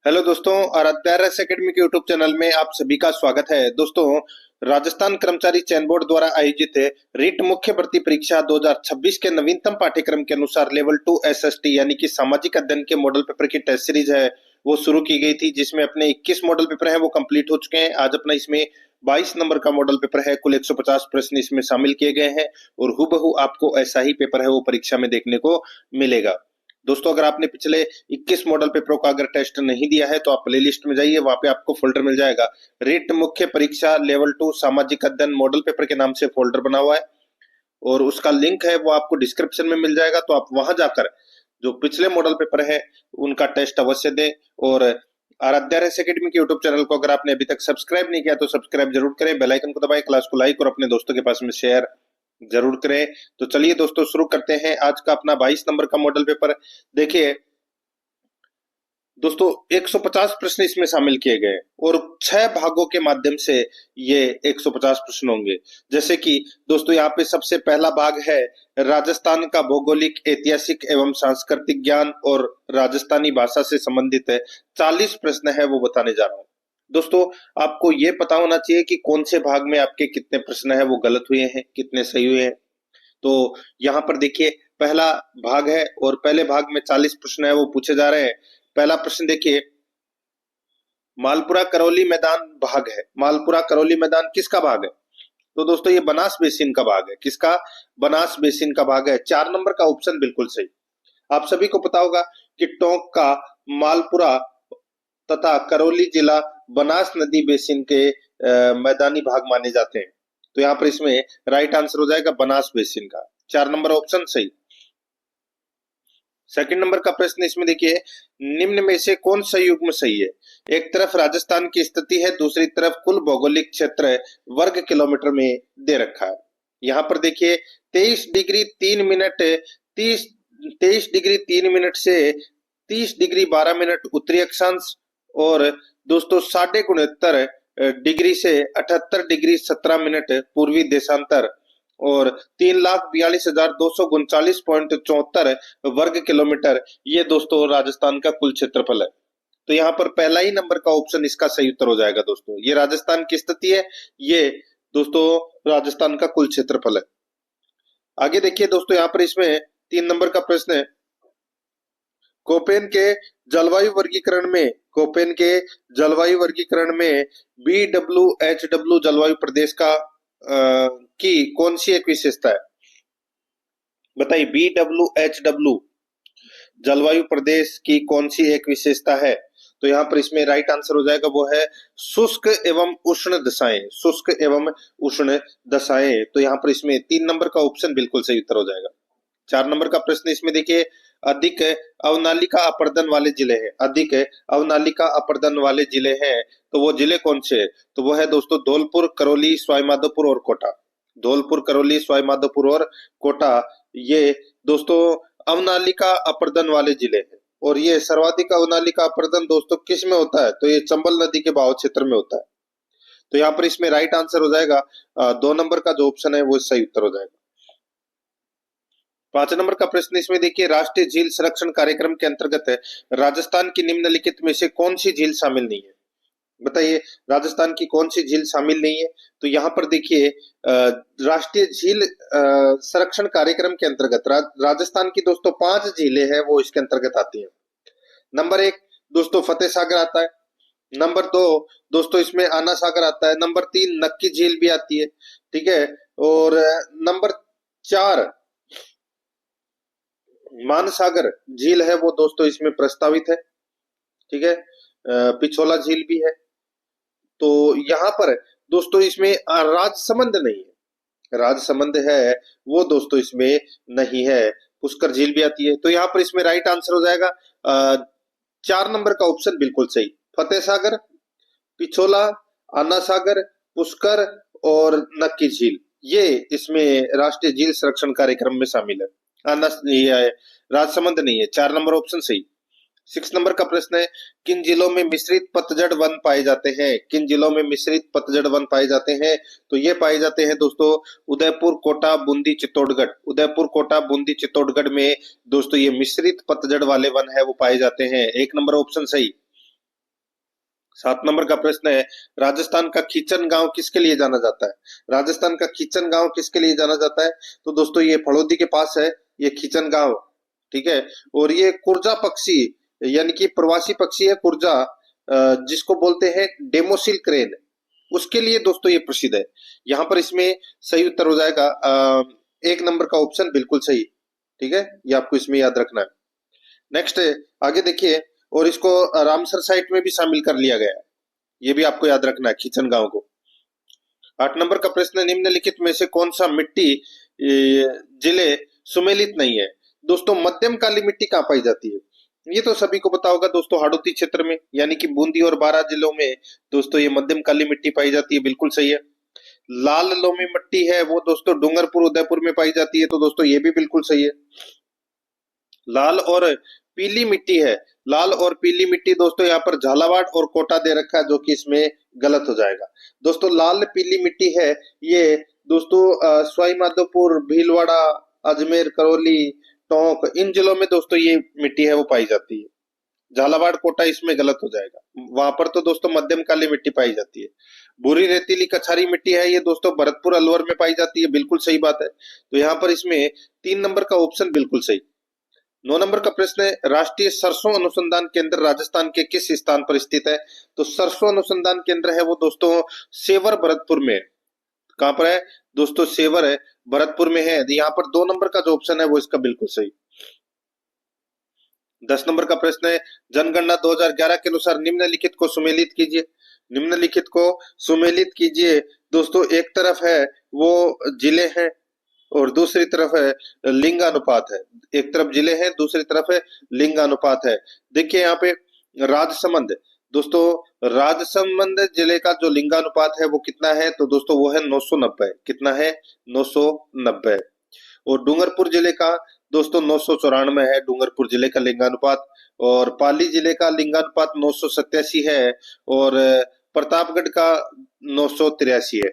Hello दोस्तों, Aaradhya academy के YouTube channel में आप सभी का स्वागत है। दोस्तों, राजस्थान कर्मचारी चयन बोर्ड द्वारा आयोजित रीट मुख्य भर्ती परीक्षा 2026 के नवीनतम पाठ्यक्रम के अनुसार लेवल 2 एसएसटी यानी कि सामाजिक अध्ययन के मॉडल पेपर की टेस्ट सीरीज है वो शुरू की गई थी, जिसमें अपने 21 मॉडल पेपर है वो कंप्लीट हो चुके हैं। आज अपना इसमें 22 नंबर का मॉडल पेपर है। कुल 150 प्रश्न इसमें शामिल किए गए हैं और हूबहू आपको ऐसा ही पेपर है वो परीक्षा में देखने को मिलेगा। दोस्तों, अगर आपने पिछले 21 मॉडल पेपरों का अगर टेस्ट नहीं दिया है तो आप प्लेलिस्ट में जाइए, वहां पे आपको फोल्डर मिल जाएगा। रीट मुख्य परीक्षा लेवल 2 सामाजिक अध्ययन मॉडल पेपर के नाम से फोल्डर बना हुआ है और उसका लिंक है वो आपको डिस्क्रिप्शन में मिल जाएगा। तो आप वहां जाकर जो पिछले मॉडल पेपर है उनका टेस्ट अवश्य दें। और आराध्या एकेडमी के यूट्यूब चैनल को अगर आपने अभी तक सब्सक्राइब नहीं किया तो सब्सक्राइब जरूर करें, बेल आइकन को दबाएं, क्लास को लाइक और अपने दोस्तों के पास में शेयर जरूर करें। तो चलिए दोस्तों, शुरू करते हैं आज का अपना 22 नंबर का मॉडल पेपर। देखिए दोस्तों, 150 प्रश्न इसमें शामिल किए गए और 6 भागों के माध्यम से ये 150 प्रश्न होंगे। जैसे कि दोस्तों, यहाँ पे सबसे पहला भाग है राजस्थान का भौगोलिक, ऐतिहासिक एवं सांस्कृतिक ज्ञान और राजस्थानी भाषा से संबंधित 40 प्रश्न है वो बताने जा रहा हूँ। दोस्तों, आपको ये पता होना चाहिए कि कौन से भाग में आपके कितने प्रश्न है वो गलत हुए हैं, कितने सही हुए हैं। तो यहाँ पर देखिए, पहला भाग है और पहले भाग में 40 प्रश्न है वो पूछे जा रहे हैं। पहला प्रश्न देखिए, मालपुरा करौली मैदान भाग है। मालपुरा करौली मैदान किसका भाग है? तो दोस्तों, ये बनास बेसिन का भाग है। किसका? बनास बेसिन का भाग है। 4 नंबर का ऑप्शन बिल्कुल सही। आप सभी को पता होगा कि टोंक का मालपुरा तथा करौली जिला बनास नदी बेसिन के मैदानी भाग माने जाते हैं। तो यहाँ पर इसमें राइट आंसर हो जाएगा बनास बेसिन का। 4 नंबर ऑप्शन सही। सेकंड नंबर का प्रश्न इसमें देखिए, निम्न में से कौन सा युग्म सही है? एक तरफ राजस्थान की स्थिति है, दूसरी तरफ कुल भौगोलिक क्षेत्र वर्ग किलोमीटर में दे रखा है। यहाँ पर देखिए 23 डिग्री 3 मिनट 23 डिग्री 3 मिनट से 30 डिग्री 12 मिनट उत्तरी अक्षांश और दोस्तों 69.5 डिग्री से 78 डिग्री 17 मिनट पूर्वी देशांतर और 3,42,239.74 वर्ग किलोमीटर ये दोस्तों राजस्थान का कुल क्षेत्रफल है। तो यहाँ पर पहला ही नंबर का ऑप्शन इसका सही उत्तर हो जाएगा। दोस्तों, ये राजस्थान की स्थिति है, ये दोस्तों राजस्थान का कुल क्षेत्रफल है। आगे देखिए दोस्तों, यहाँ पर इसमें 3 नंबर का प्रश्न है, कोपेन के जलवायु वर्गीकरण में BWHW जलवायु प्रदेश का की कौन सी एक विशेषता है? बताइए, BWHW जलवायु प्रदेश की कौन सी एक विशेषता है? तो यहाँ पर इसमें राइट आंसर हो जाएगा वो है शुष्क एवं उष्ण दशाएं। शुष्क एवं उष्ण दशाएं। तो यहाँ पर इसमें 3 नंबर का ऑप्शन बिल्कुल सही उत्तर हो जाएगा। 4 नंबर का प्रश्न इसमें देखिए, अधिक अवनालिका अपर्दन वाले जिले हैं। अधिक अवनालिका अपर्दन वाले जिले हैं तो वो जिले कौन से हैं? तो वो है दोस्तों धौलपुर, करौली, सवाईमाधोपुर और कोटा। धौलपुर, करौली, सवाईमाधोपुर और कोटा ये दोस्तों अवनालिका अपर्दन वाले जिले हैं। और ये सर्वाधिक अवनालिका अपर्दन दोस्तों किस में होता है? तो ये चंबल नदी के बहाव क्षेत्र में होता है। तो यहाँ पर इसमें राइट आंसर हो जाएगा 2 नंबर का जो ऑप्शन है वो सही उत्तर हो जाएगा। 5 नंबर का प्रश्न इसमें देखिए, राष्ट्रीय झील संरक्षण कार्यक्रम के अंतर्गत राजस्थान की निम्नलिखित में से कौन सी झील शामिल नहीं है? बताइए, राजस्थान की कौन सी झील शामिल नहीं है? तो यहाँ पर देखिए, राष्ट्रीय झील संरक्षण कार्यक्रम के अंतर्गत राजस्थान की दोस्तों 5 झीलें हैं वो इसके अंतर्गत आती हैं। नंबर 1 दोस्तों फतेह सागर आता है। नंबर 2 दोस्तों इसमें आना सागर आता है। नंबर 3 नक्की झील भी आती है, ठीक है। और नंबर 4 मानसागर झील है वो दोस्तों इसमें प्रस्तावित है, ठीक है। पिछोला झील भी है। तो यहाँ पर दोस्तों इसमें राजसमंद नहीं है। राजसमंद है वो दोस्तों इसमें नहीं है। पुष्कर झील भी आती है। तो यहाँ पर इसमें राइट आंसर हो जाएगा 4 नंबर का ऑप्शन बिल्कुल सही। फतेह सागर, पिछोला, आना सागर, पुष्कर और नक्की झील ये इसमें राष्ट्रीय झील संरक्षण कार्यक्रम में शामिल है। राजसमंद नहीं है। 4 नंबर ऑप्शन सही। 6 नंबर का प्रश्न है, किन जिलों में मिश्रित पतझड़ वन पाए जाते हैं? किन जिलों में मिश्रित पतझड़ वन पाए जाते हैं? तो ये पाए जाते हैं दोस्तों उदयपुर, कोटा, बूंदी, चित्तौड़गढ़। उदयपुर, कोटा, बूंदी, चित्तौड़गढ़ में दोस्तों ये मिश्रित पतझड़ वाले वन है वो पाए जाते हैं। 1 नंबर ऑप्शन सही। 7 नंबर का प्रश्न है, राजस्थान का खीचन गांव किसके लिए जाना जाता है? राजस्थान का खीचन गांव किसके लिए जाना जाता है? तो दोस्तों ये फड़ौदी के पास है, ये खीचन गांव, ठीक है। और ये कुर्जा पक्षी यानी कि प्रवासी पक्षी है कुर्जा, जिसको बोलते हैं डेमोसिल क्रेन, उसके लिए दोस्तों ये प्रसिद्ध है। यहाँ पर इसमें सही उत्तर हो जाएगा 1 नंबर का ऑप्शन बिल्कुल सही, ठीक है, ये आपको इसमें याद रखना है। नेक्स्ट आगे देखिए, और इसको रामसर साइट में भी शामिल कर लिया गया है, ये भी आपको याद रखना है खीचन गांव को। 8 नंबर का प्रश्न, निम्नलिखित में से कौन सा मिट्टी जिले सुमेलित नहीं है? दोस्तों मध्यम काली मिट्टी कहाँ पाई जाती है? ये तो सभी को पता होगा दोस्तों, हाड़ौती क्षेत्र में यानी कि बूंदी और बारां जिलों में दोस्तों ये मध्यम काली मिट्टी पाई जाती है, बिल्कुल सही है। लाल लोमी मिट्टी है वो दोस्तों डूंगरपुर उदयपुर में पाई जाती है, तो दोस्तों ये भी बिल्कुल सही है। लाल और पीली मिट्टी है, लाल और पीली मिट्टी दोस्तों यहाँ पर झालावाड़ और कोटा दे रखा है, जो कि इसमें गलत हो जाएगा। दोस्तों लाल पीली मिट्टी है ये दोस्तों सवाई माधोपुर, भीलवाड़ा, अजमेर, करौली, टोंक, इन जिलों में दोस्तों ये मिट्टी है वो पाई जाती है। झालावाड़ कोटा इसमें गलत हो जाएगा, वहां पर तो दोस्तों मध्यम काली मिट्टी पाई जाती है। भूरी रेतीली कछारी मिट्टी है ये दोस्तों भरतपुर अलवर में पाई जाती है, बिल्कुल सही बात है। तो यहाँ पर इसमें 3 नंबर का ऑप्शन बिल्कुल सही। 9 नंबर का प्रश्न है, राष्ट्रीय सरसों अनुसंधान केंद्र राजस्थान के किस स्थान पर स्थित है? तो सरसों अनुसंधान केंद्र है वो दोस्तों सेवर भरतपुर में। कहां पर है दोस्तों? सेवर है भरतपुर में है। यहाँ पर 2 नंबर का जो ऑप्शन है वो इसका बिल्कुल सही। 10 नंबर का प्रश्न है, जनगणना 2011 के अनुसार निम्नलिखित को सुमेलित कीजिए। निम्नलिखित को सुमेलित कीजिए दोस्तों, एक तरफ है वो जिले हैं और दूसरी तरफ है लिंगानुपात है। एक तरफ जिले हैं, दूसरी तरफ है लिंगानुपात है। देखिए यहाँ पे राजसमंद, दोस्तों राजसमंद जिले का जो लिंगानुपात है वो कितना है? तो दोस्तों वो है 990। कितना है? 990। और डूंगरपुर जिले का दोस्तों 994 है डूंगरपुर जिले का लिंगानुपात, और पाली जिले का लिंगानुपात 987 है, और प्रतापगढ़ का 983 है।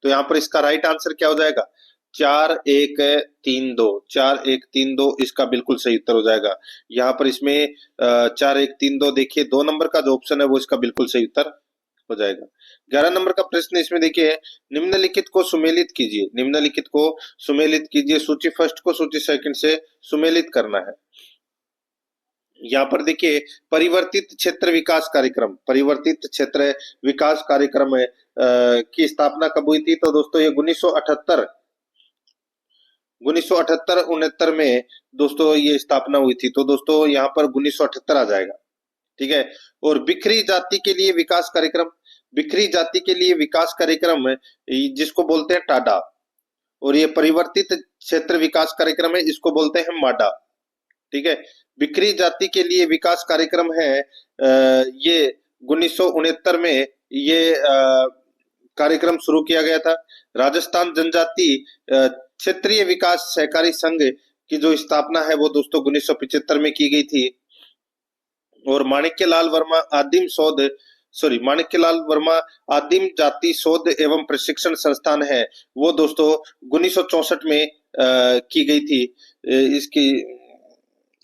तो यहाँ पर इसका राइट आंसर क्या हो जाएगा? 4132। 4132 इसका बिल्कुल सही उत्तर हो जाएगा। यहाँ पर इसमें 4132 देखिए 2 नंबर का जो ऑप्शन है वो इसका बिल्कुल सही उत्तर हो जाएगा। 11 नंबर का प्रश्न इसमें देखिए, निम्नलिखित को सुमेलित कीजिए। निम्नलिखित को सुमेलित कीजिए, सूची फर्स्ट को सूची सेकंड से सुमेलित करना है। यहाँ पर देखिए परिवर्तित क्षेत्र विकास कार्यक्रम, परिवर्तित क्षेत्र विकास कार्यक्रम की स्थापना कब हुई थी? तो दोस्तों ये 1978 69 में दोस्तों ये स्थापना हुई थी। तो दोस्तों यहाँ पर 1978 आ जाएगा, ठीक है। और बिखरी जाति के लिए विकास कार्यक्रम, बिखरी जाति के लिए विकास कार्यक्रम जिसको बोलते हैं टाडा, और ये परिवर्तित क्षेत्र विकास कार्यक्रम है, इसको बोलते हैं माडा, ठीक है। बिखरी जाति के लिए विकास कार्यक्रम है ये 1969 में ये कार्यक्रम शुरू किया गया था। राजस्थान जनजाति क्षेत्रीय विकास सहकारी संघ की जो स्थापना है वो दोस्तों 1975 में की गई थी। और माणिक्यलाल वर्मा आदिम जाति शोध एवं प्रशिक्षण संस्थान है वो दोस्तों 1964 में की गई थी इसकी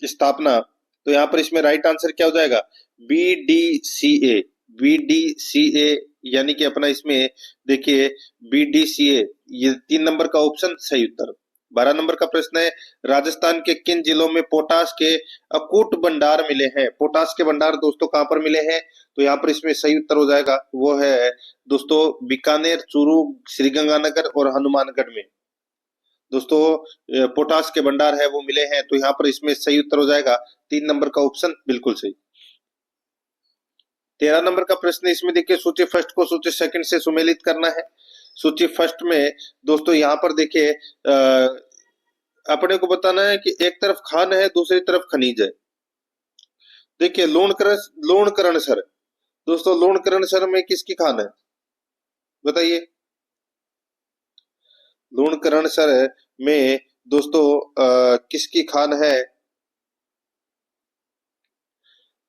स्थापना। तो यहाँ पर इसमें राइट आंसर क्या हो जाएगा? BDCA। BDCA यानी कि अपना इसमें देखिए BDCA, ये 3 नंबर का ऑप्शन सही उत्तर। 12 नंबर का प्रश्न है, राजस्थान के किन जिलों में पोटाश के अकूट भंडार मिले हैं? पोटाश के भंडार दोस्तों कहां पर मिले हैं? तो यहाँ पर इसमें सही उत्तर हो जाएगा वो है दोस्तों बीकानेर, चूरू, श्रीगंगानगर और हनुमानगढ़ में दोस्तों पोटाश के भंडार है वो मिले हैं। तो यहाँ पर इसमें सही उत्तर हो जाएगा 3 नंबर का ऑप्शन बिल्कुल सही। 13 नंबर का प्रश्न इसमें देखिए, सूची फर्स्ट को सूची सेकंड से सुमेलित करना है। सूची फर्स्ट में दोस्तों यहाँ पर देखिए अपने को बताना है कि एक तरफ खान है दूसरी तरफ खनिज है। देखिए लूणकरणसर, दोस्तों लूणकरणसर में किसकी खान है बताइए? लूणकरणसर में दोस्तों किसकी खान है?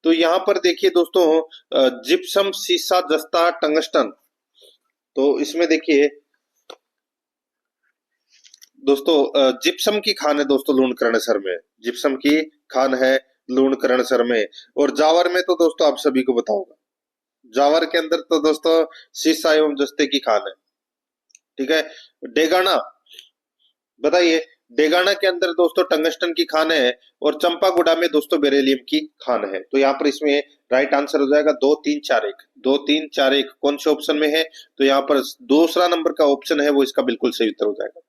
तो यहाँ पर देखिए दोस्तों जिप्सम, सीसा, जस्ता, टंगस्टन। तो इसमें देखिए दोस्तों जिप्सम की खान है दोस्तों लूणकरणसर में, जिप्सम की खान है लूणकरणसर में। और जावर में तो दोस्तों आप सभी को पता होगा, जावर के अंदर तो दोस्तों सीसा एवं जस्ते की खान है। ठीक है। डेगाना, बताइए, डेगाना के अंदर दोस्तों टंगस्टन की खान है और चंपागुड़ा में दोस्तों बेरिलियम की खान है। तो यहाँ पर इसमें राइट आंसर हो जाएगा 2 3 4 1। 2 3 4 1 कौन से ऑप्शन में है? तो यहाँ पर दूसरा नंबर का ऑप्शन है वो इसका बिल्कुल सही उत्तर हो जाएगा।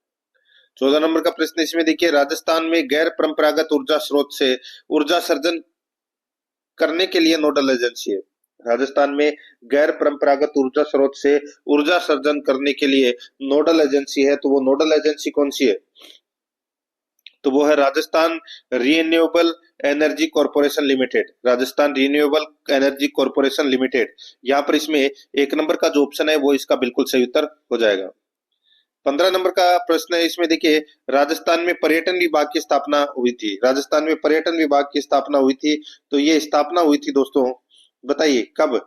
14 नंबर का प्रश्न इसमें देखिए, राजस्थान में गैर परंपरागत ऊर्जा स्रोत से ऊर्जा सर्जन करने के लिए नोडल एजेंसी है। राजस्थान में गैर परंपरागत ऊर्जा स्रोत से ऊर्जा सर्जन करने के लिए नोडल एजेंसी है, तो वो नोडल एजेंसी कौन सी है? तो वो है Rajasthan renewable energy corporation limited. Rajasthan renewable energy corporation limited. यहाँ पर इसमें 1 नंबर का जो ऑप्शन है वो इसका बिल्कुल सही उत्तर हो जाएगा। 15 नंबर का प्रश्न है इसमें देखिए, राजस्थान में पर्यटन विभाग की स्थापना हुई थी। राजस्थान में पर्यटन विभाग की स्थापना हुई थी, तो ये स्थापना हुई थी दोस्तों, बताइए कब?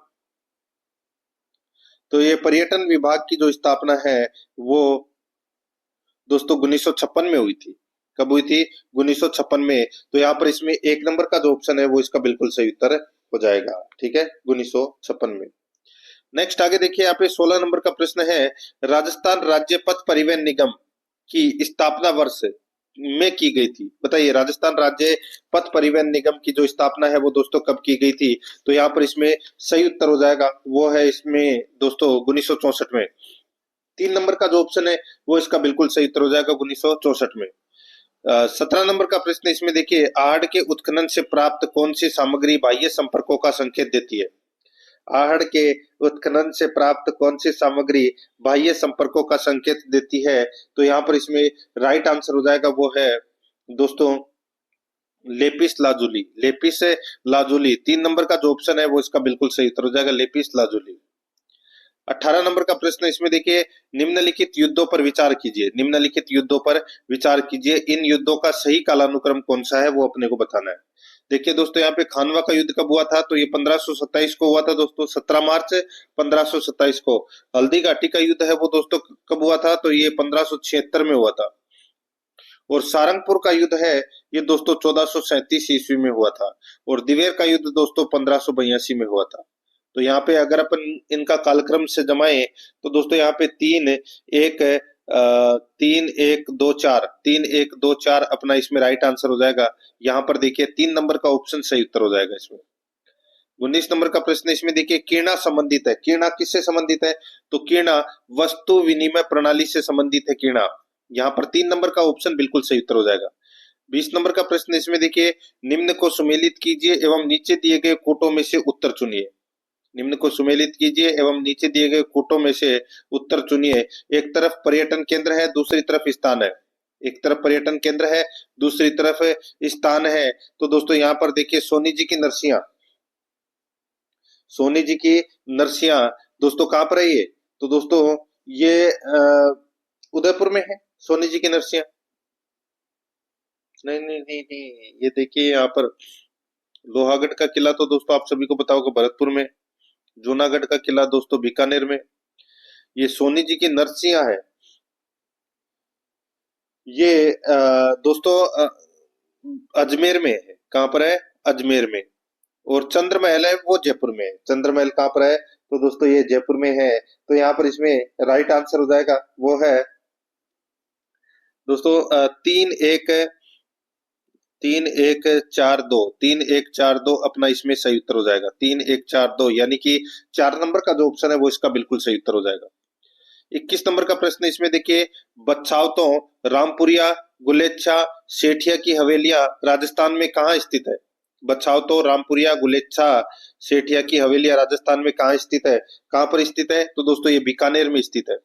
तो ये पर्यटन विभाग की जो स्थापना है वो दोस्तों 1956 में हुई थी। कब हुई थी? 1956 में। तो यहाँ पर इसमें 1 नंबर का जो ऑप्शन है वो इसका बिल्कुल सही उत्तर हो जाएगा। ठीक है, 1956 में। नेक्स्ट आगे देखिए, यहाँ पे 16 नंबर का प्रश्न है, राजस्थान राज्य पथ परिवहन निगम की स्थापना वर्ष में की गई थी। बताइए, राजस्थान राज्य पथ परिवहन निगम की जो स्थापना है वो दोस्तों कब की गई थी? तो यहाँ पर इसमें सही उत्तर हो जाएगा वो है इसमें दोस्तों 1964 में। 3 नंबर का जो ऑप्शन है वो इसका बिल्कुल सही उत्तर हो जाएगा 1964 में। 17 नंबर का प्रश्न इसमें देखिए, आहड़ के उत्खनन से प्राप्त कौन सी सामग्री बाह्य संपर्कों का संकेत देती है? आहड़ के उत्खनन से प्राप्त कौन सी सामग्री बाह्य संपर्कों का संकेत देती है? तो यहाँ पर इसमें राइट आंसर हो जाएगा वो है दोस्तों lapis lazuli. Lapis lazuli 3 number का जो ऑप्शन है वो इसका बिल्कुल सही उत्तर हो जाएगा, लेपिस लाजुली। 18 नंबर का प्रश्न इसमें देखिए, निम्नलिखित युद्धों पर विचार कीजिए। निम्नलिखित युद्धों पर विचार कीजिए, इन युद्धों का सही कालानुक्रम कौन सा है वो अपने को बताना है। देखिए दोस्तों, यहाँ पे खानवा का युद्ध कब हुआ था? तो ये 1527 को हुआ था दोस्तों, 17 मार्च 1527 को। हल्दी घाटी का युद्ध है वो दोस्तों कब हुआ था? तो ये 1576 में हुआ था। और सारंगपुर का युद्ध है ये दोस्तों 1437 ईस्वी में हुआ था। और दिवेर का युद्ध दोस्तों 1582 में हुआ था। तो यहाँ पे अगर अपन इनका कालक्रम से जमाएं तो दोस्तों यहाँ पे 3 1 2 4 अपना इसमें राइट आंसर हो जाएगा। यहाँ पर देखिए 3 नंबर का ऑप्शन सही उत्तर हो जाएगा इसमें। 19 नंबर का प्रश्न इसमें देखिए, किरणा संबंधित है। किरणा किससे संबंधित है? तो किरणा वस्तु विनिमय प्रणाली से संबंधित है किरणा। यहाँ पर 3 नंबर का ऑप्शन बिल्कुल सही उत्तर हो जाएगा। 20 नंबर का प्रश्न इसमें देखिए, निम्न को सुमेलित कीजिए एवं नीचे दिए गए कोटों में से उत्तर चुनिए। निम्न को सुमेलित कीजिए एवं नीचे दिए गए कोटों में से उत्तर चुनिए। एक तरफ पर्यटन केंद्र है, दूसरी तरफ स्थान है। एक तरफ पर्यटन केंद्र है, दूसरी तरफ स्थान है। तो दोस्तों यहाँ पर देखिए, सोनी जी की नरसिया, सोनी जी की नरसिया दोस्तों कहाँ पर है ये? तो दोस्तों ये उदयपुर में है सोनी जी की नरसिया। नहीं नहीं नहीं नहीं, ये देखिए यहाँ पर लोहागढ़ का किला तो दोस्तों आप सभी को पता होगा भरतपुर में। जूनागढ़ का किला दोस्तों बीकानेर में। ये सोनी जी की नरसिया है ये दोस्तों अजमेर में है। कहाँ पर है? अजमेर में। और चंद्रमहल है वो जयपुर में है। चंद्रमहल कहाँ पर है? तो दोस्तों ये जयपुर में है। तो यहाँ पर इसमें राइट आंसर हो जाएगा वो है दोस्तों 3 1 4 2 अपना इसमें सही उत्तर हो जाएगा। 3 1 4 2 यानी कि 4 नंबर का जो ऑप्शन है वो इसका बिल्कुल सही उत्तर हो जाएगा। 21 नंबर का प्रश्न इसमें देखिए, बच्छावतों, रामपुरिया, गुलेच्छा, सेठिया की हवेलियां राजस्थान में कहाँ स्थित है? बच्छावतों, रामपुरिया, गुलेच्छा, सेठिया की हवेलियां राजस्थान में कहाँ स्थित है? कहाँ पर स्थित है? तो दोस्तों ये बीकानेर में स्थित है।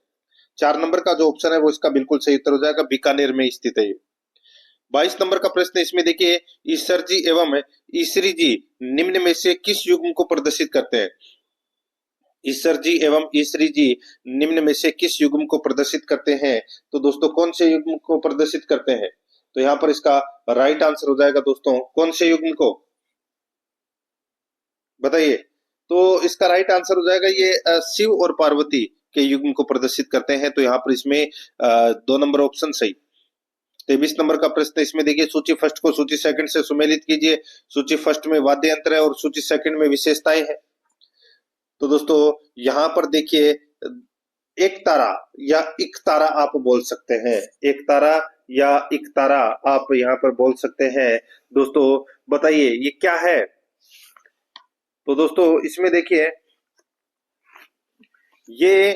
4 नंबर का जो ऑप्शन है वो इसका बिल्कुल सही उत्तर हो जाएगा, बीकानेर में स्थित है ये। 22 नंबर का प्रश्न इसमें देखिए, ईसर जी एवं ईसरी जी निम्न में से किस युग्म को प्रदर्शित करते हैं? ईसर जी एवं ईसरी जी निम्न में से किस युग्म को प्रदर्शित करते हैं? तो दोस्तों कौन से युग्म को प्रदर्शित करते हैं? तो यहाँ पर इसका राइट आंसर हो जाएगा दोस्तों, कौन से युग्म को? बताइए। तो इसका राइट आंसर हो जाएगा ये शिव और पार्वती के युग्म को प्रदर्शित करते हैं। तो यहाँ पर इसमें 2 नंबर ऑप्शन सही। 23 नंबर का प्रश्न इसमें देखिए, सूची फर्स्ट को सूची सेकंड से सुमेलित कीजिए। सूची फर्स्ट में वाद्य यंत्र है और सूची सेकंड में विशेषताएं हैं। तो दोस्तों यहाँ पर देखिए, एक तारा या एक तारा आप बोल सकते हैं, एक तारा या एक तारा आप यहाँ पर बोल सकते हैं। दोस्तों बताइए ये क्या है? तो दोस्तों इसमें देखिए, ये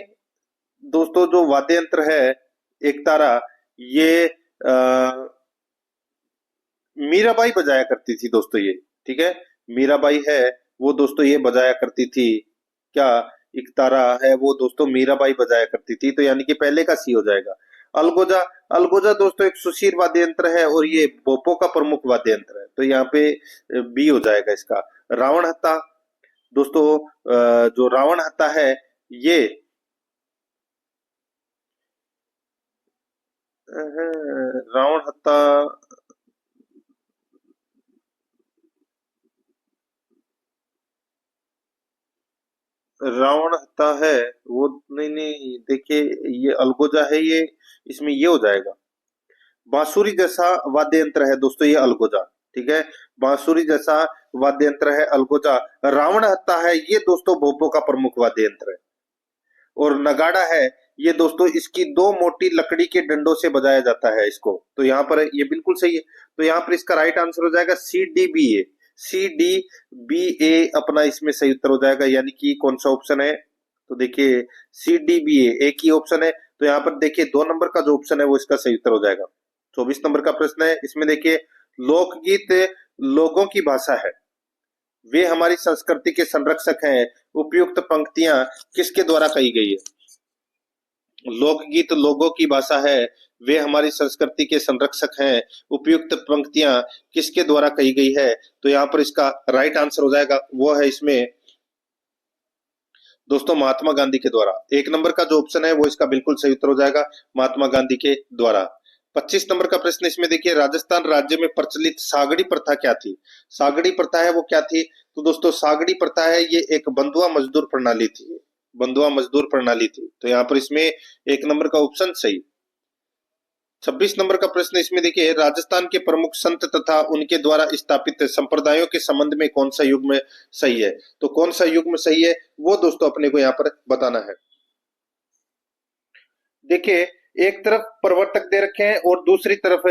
दोस्तों जो वाद्य यंत्र है एक तारा, ये मीराबाई बजाया करती थी दोस्तों ये। ठीक है, मीराबाई है वो दोस्तों ये बजाया करती थी। क्या एक तारा है वो दोस्तों मीराबाई बजाया करती थी, तो यानी कि पहले का सी हो जाएगा। अलगोजा, अलगोजा दोस्तों एक सुशीर वाद्य यंत्र है और ये बोपो का प्रमुख वाद्य यंत्र है, तो यहाँ पे बी हो जाएगा इसका। रावण हत्था दोस्तों, जो रावण हत्था है ये रावण हत्था, रावण हत्था है वो, नहीं नहीं देखिए, ये अलगोजा है ये, इसमें ये हो जाएगा। बांसुरी जैसा वाद्य यंत्र है दोस्तों ये अलगोजा। ठीक है, बांसुरी जैसा वाद्य यंत्र है अलगोजा। रावण हत्था है ये दोस्तों भोपो का प्रमुख वाद्य यंत्र है। और नगाड़ा है ये दोस्तों, इसकी दो मोटी लकड़ी के डंडों से बजाया जाता है इसको, तो यहाँ पर ये बिल्कुल सही है। तो यहाँ पर इसका राइट आंसर हो जाएगा सी डी बी ए। सी डी बी ए अपना इसमें सही उत्तर हो जाएगा, यानी कि कौन सा ऑप्शन है? तो देखिए सी डी बी ए एक ही ऑप्शन है, तो यहाँ पर देखिए 2 नंबर का जो ऑप्शन है वो इसका सही उत्तर हो जाएगा। 24 नंबर का प्रश्न है, इसमें देखिए लोकगीत लोगों की भाषा है, वे हमारी संस्कृति के संरक्षक हैं, उपयुक्त पंक्तियां किसके द्वारा कही गई है? लोकगीत लोगों की भाषा है, वे हमारी संस्कृति के संरक्षक हैं, उपयुक्त पंक्तियां किसके द्वारा कही गई है? तो यहाँ पर इसका राइट आंसर हो जाएगा वो है इसमें दोस्तों महात्मा गांधी के द्वारा। 1 नंबर का जो ऑप्शन है वो इसका बिल्कुल सही उत्तर हो जाएगा, महात्मा गांधी के द्वारा। 25 नंबर का प्रश्न इसमें देखिए, राजस्थान राज्य में प्रचलित सागड़ी प्रथा क्या थी? सागड़ी प्रथा है वो क्या थी? तो दोस्तों सागड़ी प्रथा है ये एक बंधुआ मजदूर प्रणाली थी, बंधुआ मजदूर प्रणाली थी, तो यहाँ पर इसमें 1 नंबर का ऑप्शन सही। 26 नंबर का प्रश्न इसमें देखिए, राजस्थान के प्रमुख संत तथा उनके द्वारा स्थापित संप्रदायों के संबंध में कौन सा युग्म सही है? तो कौन सा युग्म सही है वो दोस्तों अपने को यहाँ पर बताना है। देखिए एक तरफ प्रवर्तक दे रखे हैं और दूसरी तरफ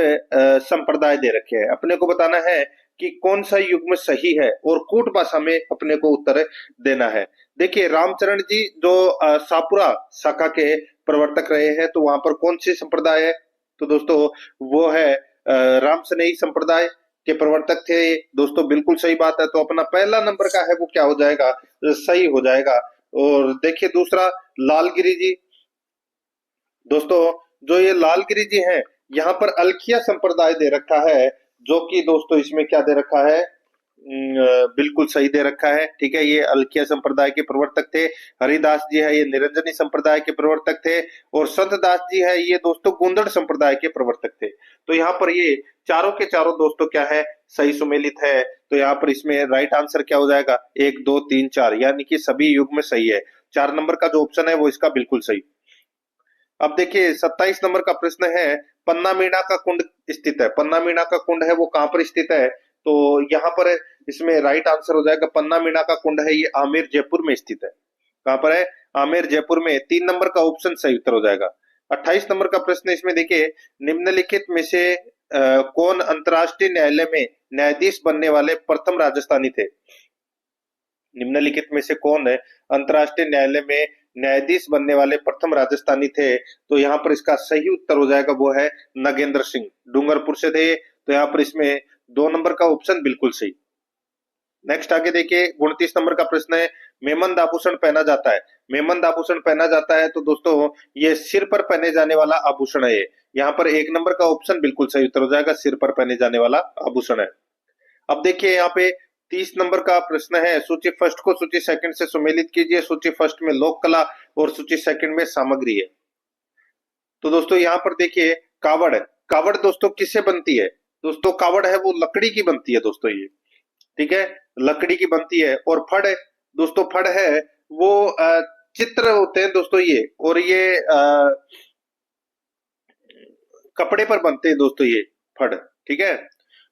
संप्रदाय दे रखे हैं, अपने को बताना है कि कौन सा युग्म सही है और कूट भाषा में अपने को उत्तर देना है। देखिए रामचरण जी जो सापुरा शाखा के प्रवर्तक रहे हैं, तो वहां पर कौन सी संप्रदाय है? तो दोस्तों वो है राम सनेही संप्रदाय के प्रवर्तक थे दोस्तों, बिल्कुल सही बात है। तो अपना पहला नंबर का है वो क्या हो जाएगा? सही हो जाएगा। और देखिए दूसरा लालगिरी जी, दोस्तों जो ये लालगिरी जी हैं यहाँ पर अलखिया संप्रदाय दे रखा है, जो कि दोस्तों इसमें क्या दे रखा है? बिल्कुल सही दे रखा है। ठीक है, ये अलखिया संप्रदाय के प्रवर्तक थे। हरिदास जी है ये निरंजनी संप्रदाय के प्रवर्तक थे, और संत दास जी है ये दोस्तों गुंदड़ संप्रदाय के प्रवर्तक थे। तो यहाँ पर ये चारों के चारों दोस्तों क्या है? सही सुमेलित है। तो यहाँ पर इसमें राइट आंसर क्या हो जाएगा? 1 2 3 4, यानी कि सभी युग में सही है। 4 नंबर का जो ऑप्शन है वो इसका बिल्कुल सही। अब देखिए 27 नंबर का प्रश्न है, पन्ना मीणा का कुंड स्थित है, पन्ना मीणा का कुंड है वो कहाँ पर स्थित है? तो यहाँ पर इसमें राइट आंसर हो जाएगा, पन्ना मीणा का कुंड है ये आमेर जयपुर में स्थित है। कहाँ पर है? आमेर जयपुर में। 3 नंबर का ऑप्शन सही उत्तर हो जाएगा। 28 नंबर का प्रश्न इसमें देखिए, निम्नलिखित में से कौन अंतर्राष्ट्रीय न्यायालय में न्यायाधीश बनने वाले प्रथम राजस्थानी थे? निम्नलिखित में से कौन है अंतर्राष्ट्रीय न्यायालय में न्यायाधीश बनने वाले प्रथम राजस्थानी थे? तो यहाँ पर इसका सही उत्तर हो जाएगा वो है नगेंद्र सिंह, डूंगरपुर से थे। तो यहाँ पर इसमें 2 नंबर का ऑप्शन बिल्कुल सही। नेक्स्ट आगे देखिए 29 नंबर का प्रश्न है, मेमंद आभूषण पहना जाता है, मेमंद आभूषण पहना जाता है तो दोस्तों ये सिर पर पहने जाने वाला आभूषण है। यहाँ पर 1 नंबर का ऑप्शन बिल्कुल सही उत्तर हो जाएगा, सिर पर पहने जाने वाला आभूषण है। अब देखिए यहाँ पे 30 नंबर का प्रश्न है, सूची फर्स्ट को सूची सेकंड से सुमेलित कीजिए। सूची फर्स्ट में लोक कला और सूची सेकंड में सामग्री है। तो दोस्तों यहाँ पर देखिए कावड़, कावड़ दोस्तों किससे बनती है? दोस्तों कावड़ है वो लकड़ी की बनती है दोस्तों ये। ठीक है, लकड़ी की बनती है। और फड़ दोस्तों, फड़ है वो चित्र होते हैं दोस्तों ये, और ये कपड़े पर बनते हैं दोस्तों ये फड़। ठीक है,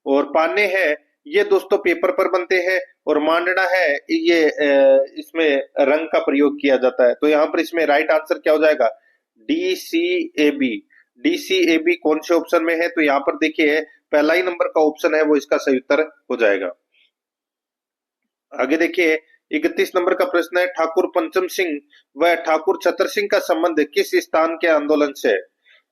और पाने है ये दोस्तों पेपर पर बनते हैं, और मांडना है ये इसमें रंग का प्रयोग किया जाता है। तो यहाँ पर इसमें राइट आंसर क्या हो जाएगा, D C A B. D C A B कौन से ऑप्शन में है, तो यहाँ पर देखिए पहला ही नंबर का ऑप्शन है वो इसका सही उत्तर हो जाएगा। आगे देखिए 31 नंबर का प्रश्न है, ठाकुर पंचम सिंह व ठाकुर छतर सिंह का संबंध किस स्थान के आंदोलन से है।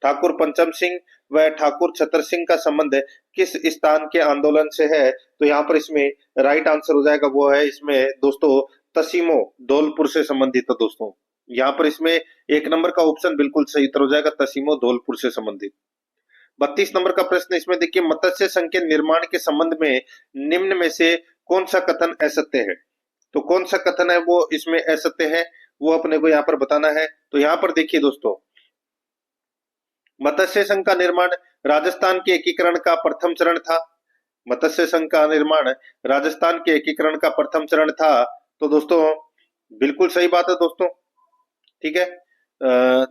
ठाकुर पंचम सिंह व ठाकुर छतर सिंह का संबंध किस स्थान के आंदोलन से है, तो यहाँ पर इसमें राइट आंसर हो जाएगा वो है इसमें दोस्तों तसीमो धौलपुर से संबंधित है दोस्तों। यहाँ पर इसमें एक नंबर का ऑप्शन बिल्कुल सही उत्तर हो जाएगा, तसीमो धौलपुर से संबंधित। 32 नंबर का प्रश्न इसमें देखिए, मत्स्य संघ के निर्माण के संबंध में निम्न में से कौन सा कथन असत्य है। तो कौन सा कथन है वो इसमें असत्य है, वो अपने को यहाँ पर बताना है। तो यहाँ पर देखिए दोस्तों, मत्स्य संघ का निर्माण राजस्थान के एकीकरण का प्रथम चरण था। मत्स्य संघ का निर्माण राजस्थान के एकीकरण का प्रथम चरण था। तो दोस्तों बिल्कुल सही बात है दोस्तों, ठीक है।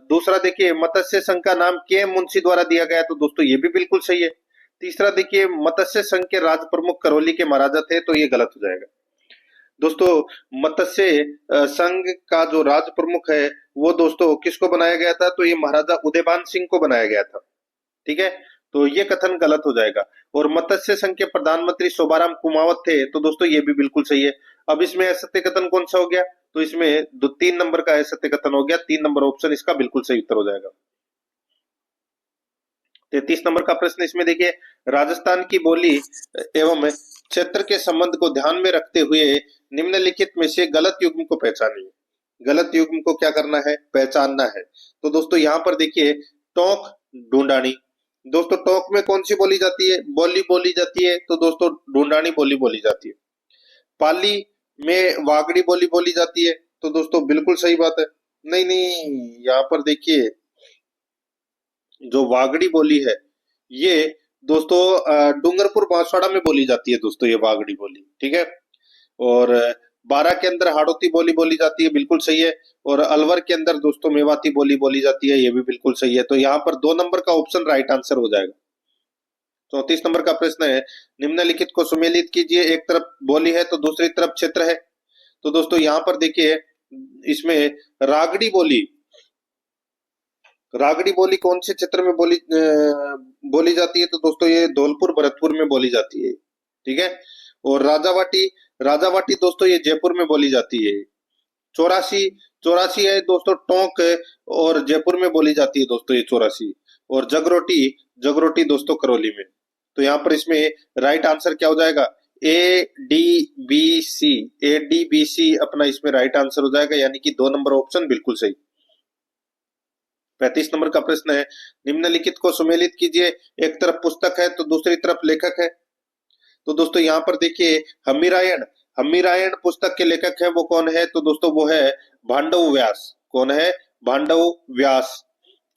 दूसरा देखिए, मत्स्य संघ का नाम के मुंशी द्वारा दिया गया, तो दोस्तों ये भी बिल्कुल सही है। तीसरा देखिए, मत्स्य संघ के राज प्रमुख करौली के महाराजा थे, तो ये गलत हो जाएगा दोस्तों। मत्स्य संघ का जो राज प्रमुख है वो दोस्तों किसको बनाया गया था, तो ये महाराजा उदयभान सिंह को बनाया गया था, ठीक है। तो ये कथन गलत हो जाएगा। और मत्स्य संघ के प्रधानमंत्री शोभाराम कुमावत थे, तो दोस्तों ये भी बिल्कुल सही है। अब इसमें असत्य कथन कौन सा हो गया, तो इसमें 3 नंबर का असत्य कथन हो गया। 3 नंबर ऑप्शन इसका बिल्कुल सही उत्तर हो जाएगा। 33 नंबर का प्रश्न इसमें देखिए, राजस्थान की बोली एवं क्षेत्र के संबंध को ध्यान में रखते हुए निम्नलिखित में से गलत युग्म को पहचानिए। गलत युग्म को क्या करना है, पहचानना है। तो दोस्तों यहाँ पर देखिए, टोंक ढूंढानी। दोस्तों टोंक में कौन सी बोली जाती है, बोली बोली जाती है, तो दोस्तों ढूंढानी बोली बोली जाती है। पाली में वागड़ी बोली बोली जाती है, तो दोस्तों बिल्कुल सही बात है। नहीं नहीं, यहाँ पर देखिए जो वागड़ी बोली है ये दोस्तों डूंगरपुर बांसवाड़ा में बोली जाती है दोस्तों, ये वागड़ी बोली, ठीक है। और बारा के अंदर हाड़ौती बोली बोली जाती है, बिल्कुल सही है। और अलवर के अंदर दोस्तों मेवाती बोली बोली जाती है, ये भी बिल्कुल सही है। तो यहाँ पर 2 नंबर का ऑप्शन राइट आंसर हो जाएगा। 34 नंबर का प्रश्न है, निम्नलिखित को सुमेलित कीजिए। एक तरफ बोली है तो दूसरी तरफ क्षेत्र है। तो दोस्तों यहाँ पर देखिए, इसमें रागड़ी बोली, रागड़ी बोली कौन से क्षेत्र में बोली जाती है, तो दोस्तों ये धौलपुर भरतपुर में बोली जाती है, ठीक है। और राजावाटी, राजावाटी दोस्तों ये जयपुर में बोली जाती है। चौरासी, चौरासी है दोस्तों टोंक और जयपुर में बोली जाती है दोस्तों ये चौरासी। और जगरोटी, जगरोटी दोस्तों करौली में। तो यहाँ पर इसमें राइट आंसर क्या हो जाएगा, A D B C. A D B C अपना इसमें राइट आंसर हो जाएगा, यानी कि 2 नंबर ऑप्शन बिल्कुल सही। 35 नंबर का प्रश्न है, निम्नलिखित को सुमेलित कीजिए। एक तरफ पुस्तक है तो दूसरी तरफ लेखक है। तो दोस्तों यहाँ पर देखिए, हम्मीरायण, हम्मीरायण पुस्तक के लेखक है वो कौन है, तो दोस्तों वो है भांडव व्यास। कौन है, भांडव व्यास।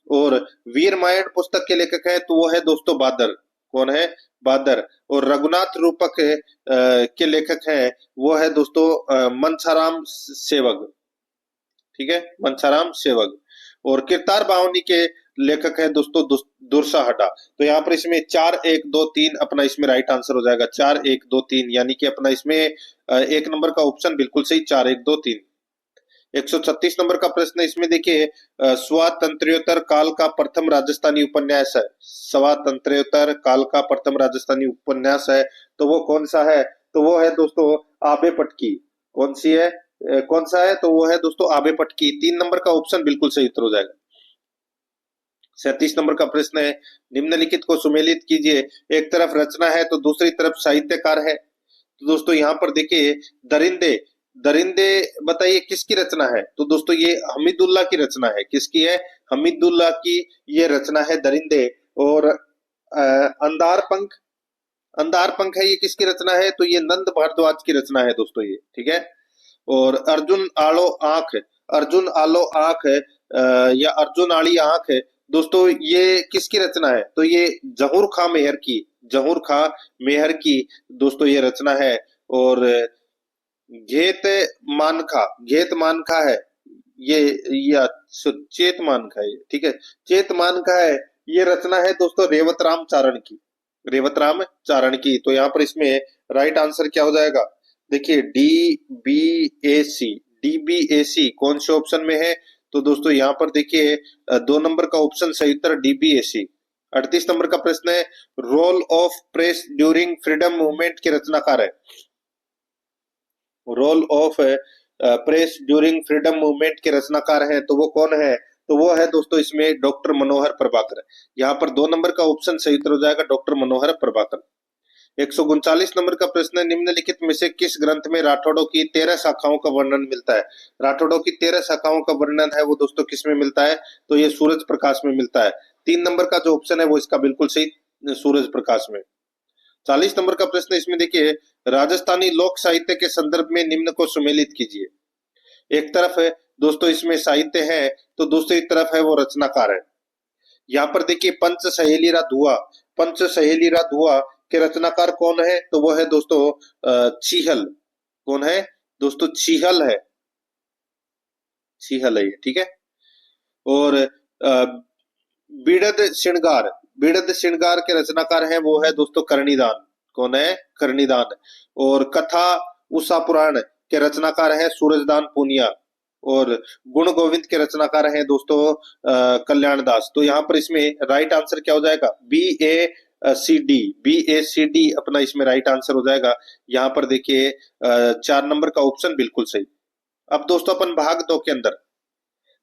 और वीरमायण पुस्तक के लेखक है तो वो है दोस्तों बादर। कौन है, बादर। और रघुनाथ रूपक के लेखक है वो है दोस्तों मनसाराम सेवक, ठीक है, मनसाराम सेवक। और किरतार बावनी के लेखक है दोस्तों दुर्साहटा। तो यहाँ पर इसमें 4 1 2 3 अपना इसमें राइट आंसर हो जाएगा। 4 1 2 3 यानी कि अपना इसमें 1 नंबर का ऑप्शन बिल्कुल सही, 4 1 2 3। 136 नंबर का प्रश्न इसमें देखिए, स्वातंत्र्योत्तर काल का प्रथम राजस्थानी उपन्यास है। स्वातंत्र्योत्तर काल का प्रथम राजस्थानी उपन्यास है तो वो कौन सा है, तो वो है दोस्तों आबे पटकी। कौन सी है, कौन सा है, तो वो है दोस्तों आबे पटकी। 3 नंबर का ऑप्शन बिल्कुल सही उत्तर हो जाएगा। 37 नंबर का प्रश्न है, निम्नलिखित को सुमेलित कीजिए। एक तरफ रचना है तो दूसरी तरफ साहित्यकार है। तो दोस्तों यहाँ पर देखिए, दरिंदे, दरिंदे बताइए किसकी रचना है, तो दोस्तों ये हमीदुल्लाह की रचना है। किसकी है, हमीदुल्लाह की ये रचना है दरिंदे। और अंधार पंख, अंधार पंख है ये किसकी रचना है, तो ये नंद भारद्वाज की रचना है दोस्तों ये, ठीक है। और अर्जुन आलो आंख, अर्जुन आलो आंख या अर्जुन आली आंख है दोस्तों, ये किसकी रचना है, तो ये जहूर खां मेहर की, जहूर खां मेहर की दोस्तों ये रचना है। और घेत मानखा, घेत मानखा है ये, या चेत मानखा है, ठीक है, चेत मानखा है ये रचना है दोस्तों रेवतराम चारण की, रेवतराम चारण की। तो यहाँ पर इसमें राइट आंसर क्या हो जाएगा? देखिए DBAC, DBAC कौन से ऑप्शन में है? तो दोस्तों यहाँ पर देखिए 2 नंबर का ऑप्शन सही उत्तर DBAC। 38 नंबर का प्रश्न है, role of press during freedom movement के रचनाकार है। Role of press during freedom movement के रचनाकार है, तो वो कौन है? तो वो है दोस्तों इसमें डॉक्टर मनोहर प्रभाकर। यहाँ पर 2 नंबर का ऑप्शन सही उत्तर हो जाएगा डॉक्टर मनोहर प्रभाकर। 139 नंबर का प्रश्न है, निम्नलिखित में से किस ग्रंथ में राठौड़ों की 13 शाखाओं का वर्णन मिलता है? राठौड़ों की 13 शाखाओं का वर्णन है वो दोस्तों किस में मिलता है? तो ये सूरज प्रकाश में मिलता है। 3 नंबर का जो ऑप्शन है वो इसका बिल्कुल सही, सूरज प्रकाश में। 40 नंबर का प्रश्न इसमें देखिए, राजस्थानी लोक साहित्य के संदर्भ में निम्न को सुमेलित कीजिए। एक तरफ है दोस्तों इसमें साहित्य है, तो दूसरी तरफ है वो रचनाकार है। यहाँ पर देखिए पंच सहेलीरा धुआ, पंच सहेलीरा धुआ के रचनाकार कौन है? तो वो है दोस्तों चीहल। कौन है दोस्तों? चीहल है, चीहल है ये, ठीक है। और बिड़द श्रृंगार, बिड़द श्रृंगार के रचनाकार हैं वो है दोस्तों कर्णिदान। कौन है? कर्णिदान। और कथा उषा पुराण के रचनाकार हैं सूरजदान पूनिया। और गुण गोविंद के रचनाकार हैं दोस्तों कल्याण दास। तो यहाँ पर इसमें राइट आंसर क्या हो जाएगा? BACD, BACD अपना इसमें राइट आंसर हो जाएगा। यहाँ पर देखिए 4 नंबर का ऑप्शन बिल्कुल सही। अब दोस्तों अपन भाग 2 के अंदर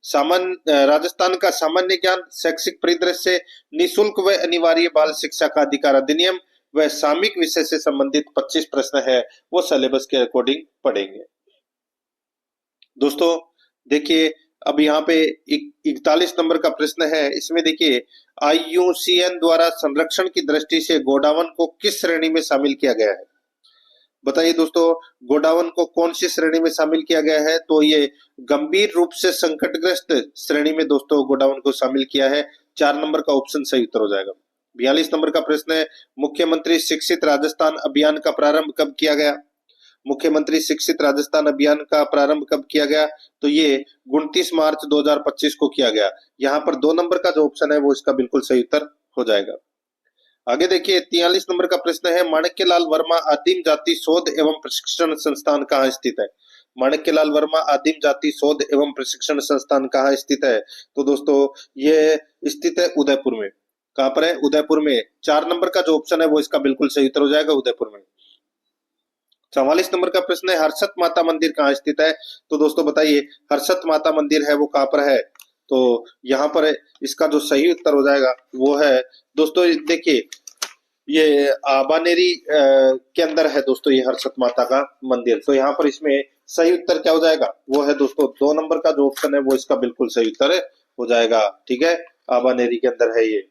सामान्य राजस्थान का सामान्य ज्ञान, शैक्षिक परिदृश्य, निशुल्क व अनिवार्य बाल शिक्षा का अधिकार अधिनियम व सामयिक विषय से संबंधित 25 प्रश्न है वो सिलेबस के अकॉर्डिंग पढ़ेंगे। दोस्तों देखिए अब यहाँ पे 41 नंबर का प्रश्न है, इसमें देखिए IUCN द्वारा संरक्षण की दृष्टि से गोडावन को किस श्रेणी में शामिल किया गया है? बताइए दोस्तों, गोडावन को कौन सी श्रेणी में शामिल किया गया है? तो ये गंभीर रूप से संकटग्रस्त श्रेणी में दोस्तों गोडावन को शामिल किया है। 4 नंबर का ऑप्शन सही उत्तर हो जाएगा। 42 नंबर का प्रश्न है, मुख्यमंत्री शिक्षित राजस्थान अभियान का प्रारंभ कब किया गया? मुख्यमंत्री शिक्षित राजस्थान अभियान का प्रारंभ कब किया गया? तो ये 29 मार्च 2025 को किया गया। यहाँ पर 2 नंबर का जो ऑप्शन है वो इसका बिल्कुल सही उत्तर हो जाएगा। आगे देखिए 43 नंबर का प्रश्न है, माणक्यलाल वर्मा आदिम जाति शोध एवं प्रशिक्षण संस्थान कहाँ स्थित है? माणक्यलाल वर्मा आदिम जाति शोध एवं प्रशिक्षण संस्थान कहाँ स्थित है? तो दोस्तों ये स्थित है उदयपुर में। कहाँ पर है? उदयपुर में। 4 नंबर का जो ऑप्शन है वो इसका बिल्कुल सही उत्तर हो जाएगा, उदयपुर में। 44 नंबर का प्रश्न है, हर्षत माता मंदिर कहाँ स्थित है? तो दोस्तों बताइए हर्षत माता मंदिर है वो कहाँ पर है? तो यहाँ पर इसका जो सही उत्तर हो जाएगा वो है दोस्तों देखिए ये आबानेरी के अंदर है दोस्तों ये हर्षत माता का मंदिर। तो यहाँ पर इसमें सही उत्तर क्या हो जाएगा? वो है दोस्तों 2 नंबर का जो ऑप्शन है वो इसका बिल्कुल सही उत्तर हो जाएगा, ठीक है। आबानेरी के अंदर है ये।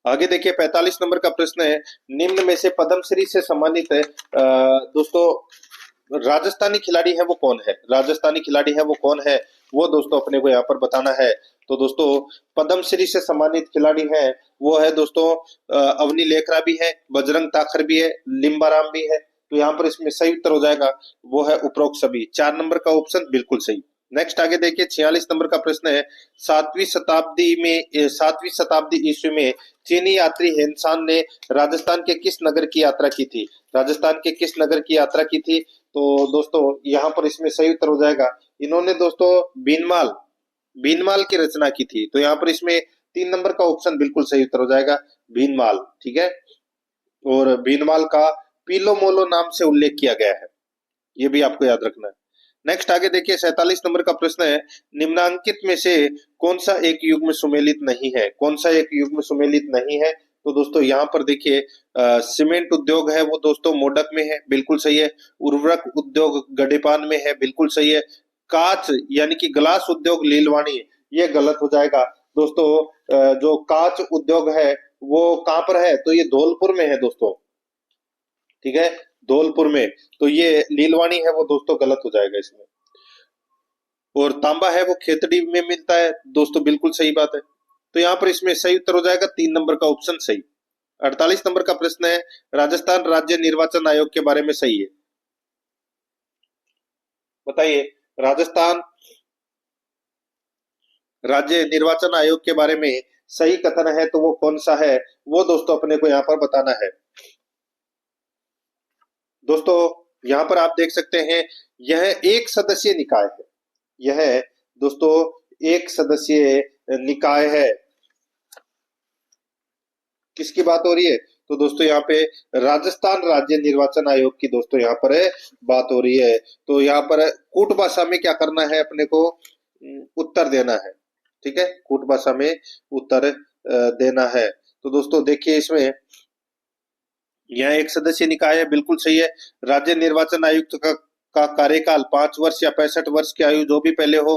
आगे देखिए 45 नंबर का प्रश्न है, निम्न में से पद्मश्री से सम्मानित है दोस्तों राजस्थानी खिलाड़ी है वो कौन है? राजस्थानी खिलाड़ी है वो कौन है वो दोस्तों अपने को यहाँ पर बताना है। तो दोस्तों पद्मश्री से सम्मानित खिलाड़ी है वो है दोस्तों अवनी लेखरा भी है, बजरंग ताखर भी है, लिम्बाराम भी है। तो यहाँ पर इसमें सही उत्तर हो जाएगा वो है उपरोक्त सभी। 4 नंबर का ऑप्शन बिल्कुल सही। नेक्स्ट आगे देखिए 46 नंबर का प्रश्न है, 7वीं शताब्दी ईस्वी में चीनी यात्री हेनसान ने राजस्थान के किस नगर की यात्रा की थी? राजस्थान के किस नगर की यात्रा की थी? तो दोस्तों यहाँ पर इसमें सही उत्तर हो जाएगा, इन्होंने दोस्तों बीनमाल, बीनमाल की रचना की थी। तो यहाँ पर इसमें 3 नंबर का ऑप्शन बिल्कुल सही उत्तर हो जाएगा, भीनमाल, ठीक है। और भीनमाल का पीलो मोलो नाम से उल्लेख किया गया है, ये भी आपको याद रखना है। नेक्स्ट आगे देखिए 47 नंबर का प्रश्न है, निम्नांकित में से कौन सा एक युग्म सुमेलित नहीं है? कौन सा एक युग्म सुमेलित नहीं है? तो दोस्तों यहाँ पर देखिए सीमेंट उद्योग है वो दोस्तों मोडक में है, बिल्कुल सही है। उर्वरक उद्योग गडेपान में है, बिल्कुल सही है। कांच यानी कि ग्लास उद्योग लीलवाणी, ये गलत हो जाएगा दोस्तों। जो कांच उद्योग है वो कहाँ पर है? तो ये धौलपुर में है दोस्तों, ठीक है, धौलपुर में। तो ये लीलवाणी है वो दोस्तों गलत हो जाएगा इसमें। और तांबा है वो खेतड़ी में मिलता है दोस्तों, बिल्कुल सही बात है। तो यहाँ पर इसमें सही उत्तर हो जाएगा 3 नंबर का ऑप्शन सही। 48 नंबर का प्रश्न है, राजस्थान राज्य निर्वाचन आयोग के बारे में सही है? बताइए राजस्थान राज्य निर्वाचन आयोग के बारे में सही कथन है तो वो कौन सा है वो दोस्तों अपने को यहाँ पर बताना है। दोस्तों यहाँ पर आप देख सकते हैं, यह एक सदस्यीय निकाय है। यह दोस्तों एक सदस्यीय निकाय है। किसकी बात हो रही है? तो दोस्तों यहाँ पे राजस्थान राज्य निर्वाचन आयोग की दोस्तों यहाँ पर बात हो रही है। तो यहाँ पर कूट भाषा में क्या करना है अपने को? उत्तर देना है। ठीक है, कूट भाषा में उत्तर देना है। तो दोस्तों देखिए, इसमें यह एक सदस्यीय निकाय है, बिल्कुल सही है। राज्य निर्वाचन आयुक्त का कार्यकाल 5 वर्ष या 65 वर्ष की आयु जो भी पहले हो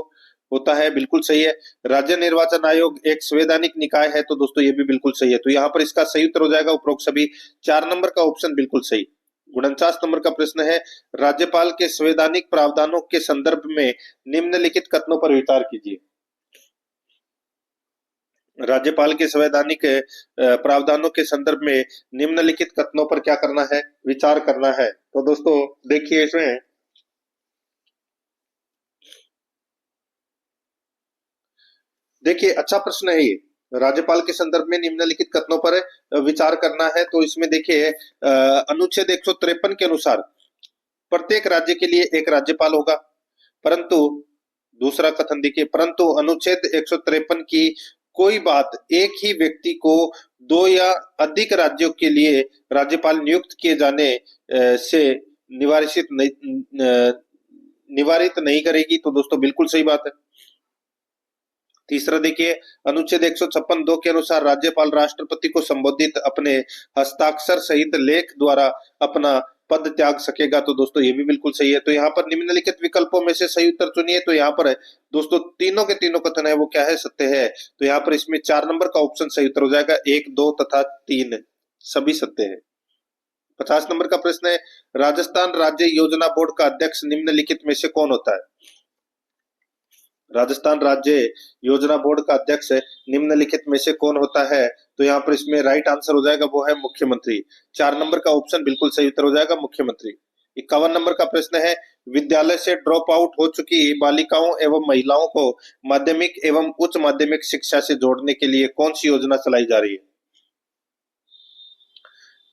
होता है, बिल्कुल सही है। राज्य निर्वाचन आयोग एक संवैधानिक निकाय है, तो दोस्तों ये भी बिल्कुल सही है। तो यहाँ पर इसका सही उत्तर हो जाएगा उपरोक्त सभी। 4 नंबर का ऑप्शन बिल्कुल सही। 49 नंबर का प्रश्न है, राज्यपाल के संवैधानिक प्रावधानों के संदर्भ में निम्नलिखित कथनों पर विचार कीजिए। राज्यपाल के संवैधानिक प्रावधानों के संदर्भ में निम्नलिखित कथनों पर क्या करना है? विचार करना है। तो दोस्तों देखिए, इसमें देखिए, अच्छा प्रश्न है ये। राज्यपाल के संदर्भ में निम्नलिखित कथनों पर विचार करना है। तो इसमें देखिए, अनुच्छेद 153 के अनुसार प्रत्येक राज्य के लिए एक राज्यपाल होगा, परंतु दूसरा कथन देखिए, परंतु अनुच्छेद 153 की कोई बात एक ही व्यक्ति को दो या अधिक राज्यों के लिए राज्यपाल नियुक्त किए जाने से निवारित नहीं करेगी। तो दोस्तों बिल्कुल सही बात है। तीसरा देखिए, अनुच्छेद 156(2) के अनुसार राज्यपाल राष्ट्रपति को संबोधित अपने हस्ताक्षर सहित लेख द्वारा अपना पद त्याग सकेगा। तो दोस्तों ये भी बिल्कुल सही है। तो यहाँ पर निम्नलिखित विकल्पों में से सही उत्तर चुनिए। तो यहाँ पर दोस्तों तीनों के तीनों कथन है वो क्या है? सत्य है। तो यहाँ पर इसमें 4 नंबर का ऑप्शन सही उत्तर हो जाएगा। 1, 2 तथा 3 सभी सत्य है। 50 नंबर का प्रश्न है, राजस्थान राज्य योजना बोर्ड का अध्यक्ष निम्नलिखित में से कौन होता है? राजस्थान राज्य योजना बोर्ड का अध्यक्ष निम्नलिखित में से कौन होता है? तो यहाँ पर इसमें राइट आंसर हो जाएगा, वो है मुख्यमंत्री। 4 नंबर का ऑप्शन बिल्कुल सही उत्तर हो जाएगा, मुख्यमंत्री। 51 नंबर का प्रश्न है, विद्यालय से ड्रॉप आउट हो चुकी बालिकाओं एवं महिलाओं को माध्यमिक एवं उच्च माध्यमिक शिक्षा से जोड़ने के लिए कौन सी योजना चलाई जा रही है?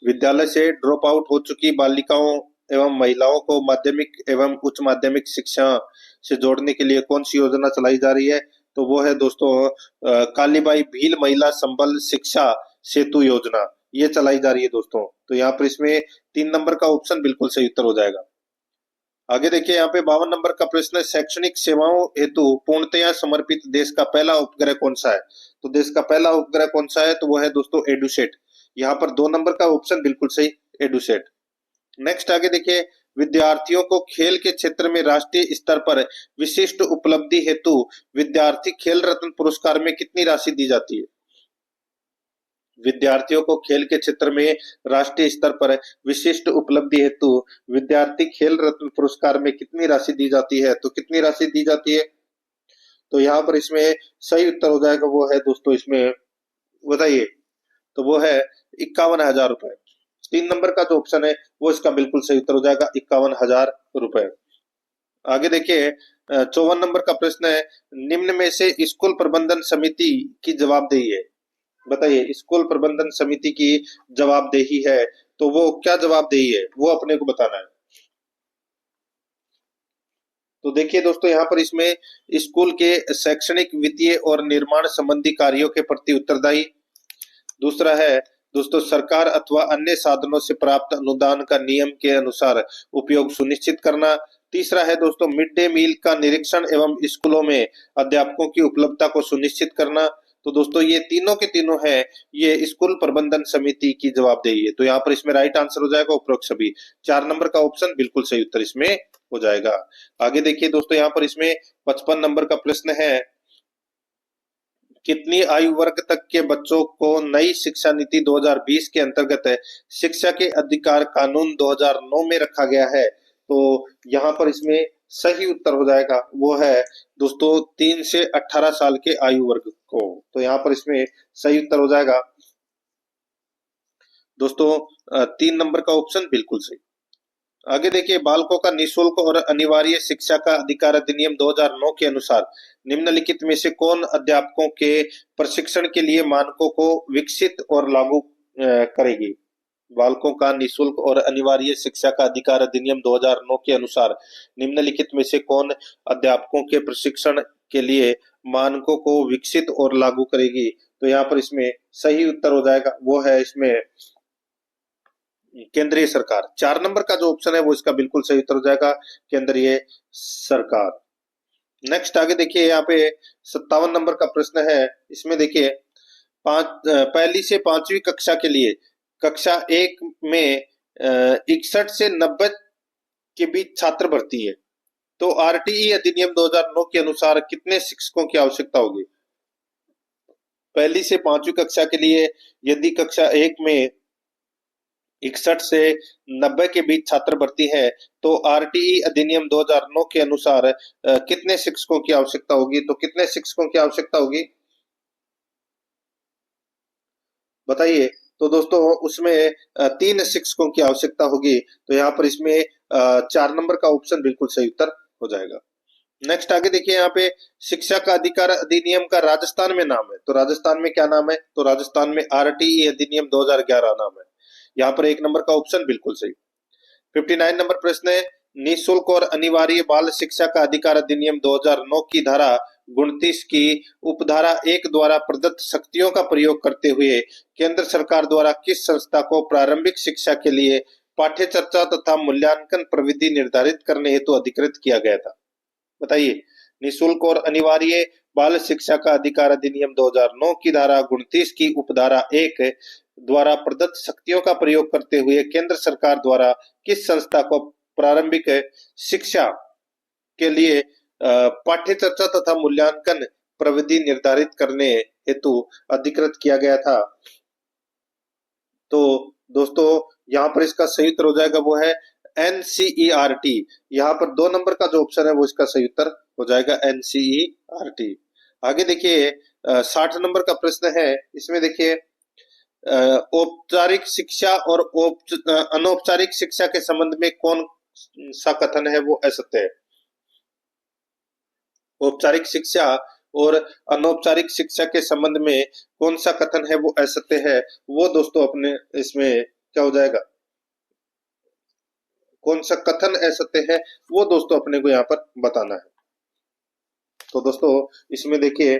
विद्यालय से ड्रॉप आउट हो चुकी बालिकाओं एवं महिलाओं को माध्यमिक एवं उच्च माध्यमिक शिक्षा से जोड़ने के लिए कौन सी योजना चलाई जा रही है? तो वो है दोस्तों कालीबाई भील महिला संबल शिक्षा सेतु योजना, ये चलाई जा रही है दोस्तों। तो यहाँ पर इसमें 3 नंबर का ऑप्शन बिल्कुल सही उत्तर हो जाएगा। आगे देखिए, यहाँ पे 52 नंबर का प्रश्न है, शैक्षणिक सेवाओं हेतु पूर्णतया समर्पित देश का पहला उपग्रह कौन सा है? तो देश का पहला उपग्रह कौन सा है? तो वो है दोस्तों एडुसेट। यहाँ पर 2 नंबर का ऑप्शन बिल्कुल सही, एडुसेट। नेक्स्ट आगे देखिए, विद्यार्थियों को खेल के क्षेत्र में राष्ट्रीय स्तर पर विशिष्ट उपलब्धि हेतु विद्यार्थी खेल रत्न पुरस्कार में कितनी राशि दी जाती है? विद्यार्थियों को खेल के क्षेत्र में राष्ट्रीय स्तर पर विशिष्ट उपलब्धि हेतु विद्यार्थी खेल रत्न पुरस्कार में कितनी राशि दी जाती है? तो कितनी राशि दी जाती है? तो यहाँ पर इसमें सही उत्तर हो जाएगा, वो है दोस्तों इसमें बताइए। तो वो है 51,000 रुपए। 3 नंबर का जो ऑप्शन है वो इसका बिल्कुल सही उत्तर हो जाएगा, 51,000 रुपए। आगे देखिए, 54 नंबर का प्रश्न है, निम्न में से स्कूल प्रबंधन समिति की जवाबदेही है। बताइए, स्कूल प्रबंधन समिति की जवाबदेही है, तो वो क्या जवाबदेही है वो अपने को बताना है। तो देखिए दोस्तों, यहाँ पर इसमें स्कूल के शैक्षणिक वित्तीय और निर्माण संबंधी कार्यों के प्रति उत्तरदायी। दूसरा है दोस्तों, सरकार अथवा अन्य साधनों से प्राप्त अनुदान का नियम के अनुसार उपयोग सुनिश्चित करना। तीसरा है दोस्तों, मिड डे मील का निरीक्षण एवं स्कूलों में अध्यापकों की उपलब्धता को सुनिश्चित करना। तो दोस्तों ये तीनों के तीनों है, ये स्कूल प्रबंधन समिति की जवाबदेही है। तो यहाँ पर इसमें राइट आंसर हो जाएगा उपरोक्त सभी। 4 नंबर का ऑप्शन बिल्कुल सही उत्तर इसमें हो जाएगा। आगे देखिए दोस्तों, यहाँ पर इसमें 55 नंबर का प्रश्न है, कितनी आयु वर्ग तक के बच्चों को नई शिक्षा नीति 2020 के अंतर्गत शिक्षा के अधिकार कानून 2009 में रखा गया है? तो यहाँ पर इसमें सही उत्तर हो जाएगा, वो है दोस्तों 3 से 18 साल के आयु वर्ग को। तो यहाँ पर इसमें सही उत्तर हो जाएगा दोस्तों 3 नंबर का ऑप्शन बिल्कुल सही। आगे देखिए, बालकों का निःशुल्क और अनिवार्य शिक्षा का अधिकार अधिनियम 2009 के अनुसार निम्नलिखित में से कौन अध्यापकों के प्रशिक्षण के लिए मानकों को विकसित और लागू करेगी? बालकों का निःशुल्क और अनिवार्य शिक्षा का अधिकार अधिनियम 2009 के अनुसार निम्नलिखित में से कौन अध्यापकों के प्रशिक्षण के लिए मानकों को विकसित और लागू करेगी? तो यहाँ पर इसमें सही उत्तर हो जाएगा वो है इसमें केंद्रीय सरकार। 4 नंबर का जो ऑप्शन है वो इसका बिल्कुल सही उत्तर हो जाएगा, केंद्रीय सरकार। नेक्स्ट आगे देखिए, यहाँ पे 57 नंबर का प्रश्न है। इसमें देखिए पहली से 5वीं कक्षा के लिए कक्षा 1 में 61 से 90 के बीच छात्र भर्ती है, तो आरटीई अधिनियम 2009 के अनुसार कितने शिक्षकों की आवश्यकता होगी? पहली से 5वीं कक्षा के लिए यदि कक्षा 1 में 61 से 90 के बीच छात्र भर्ती है, तो आरटीई अधिनियम 2009 के अनुसार कितने शिक्षकों की आवश्यकता होगी? तो कितने शिक्षकों की आवश्यकता होगी बताइए? तो दोस्तों उसमें 3 शिक्षकों की आवश्यकता होगी। तो यहाँ पर इसमें 4 नंबर का ऑप्शन बिल्कुल सही उत्तर हो जाएगा। नेक्स्ट आगे देखिए, यहाँ पे शिक्षा का अधिकार अधिनियम का राजस्थान में नाम है, तो राजस्थान में क्या नाम है? तो राजस्थान में आरटीई अधिनियम 2011 नाम है। यहाँ पर 1 नंबर का ऑप्शन बिल्कुल सही। 59 नंबर प्रश्न है, निःशुल्क और अनिवार्य बाल शिक्षा का अधिकार अधिनियम 2009 की धारा 29 की उपधारा 1 द्वारा प्रदत्त शक्तियों का प्रयोग करते हुए केंद्र सरकार द्वारा किस संस्था को प्रारंभिक शिक्षा के लिए पाठ्य चर्चा तथा मूल्यांकन प्रविधि निर्धारित करने हेतु अधिकृत किया गया था? बताइए। निःशुल्क और अनिवार्य बाल शिक्षा का अधिकार अधिनियम 2009 की धारा 29 की उपधारा 1 द्वारा प्रदत्त शक्तियों का प्रयोग करते हुए केंद्र सरकार द्वारा किस संस्था को प्रारंभिक शिक्षा के लिए पाठ्य चर्चा तथा मूल्यांकन प्रविधि निर्धारित करने हेतु अधिकृत किया गया था? तो दोस्तों यहाँ पर इसका सही उत्तर हो जाएगा वो है एनसीईआरटी। यहाँ पर 2 नंबर का जो ऑप्शन है वो इसका सही उत्तर हो जाएगा एनसीईआरटी। आगे देखिए 60 नंबर का प्रश्न है। इसमें देखिए औपचारिक शिक्षा और अनौपचारिक शिक्षा के संबंध में कौन सा कथन है वो असत्य है? औपचारिक शिक्षा और अनौपचारिक शिक्षा के संबंध में कौन सा कथन है वो असत्य है? वो दोस्तों अपने इसमें क्या हो जाएगा, कौन सा कथन असत्य है वो दोस्तों अपने को यहाँ पर बताना है। तो दोस्तों इसमें देखिए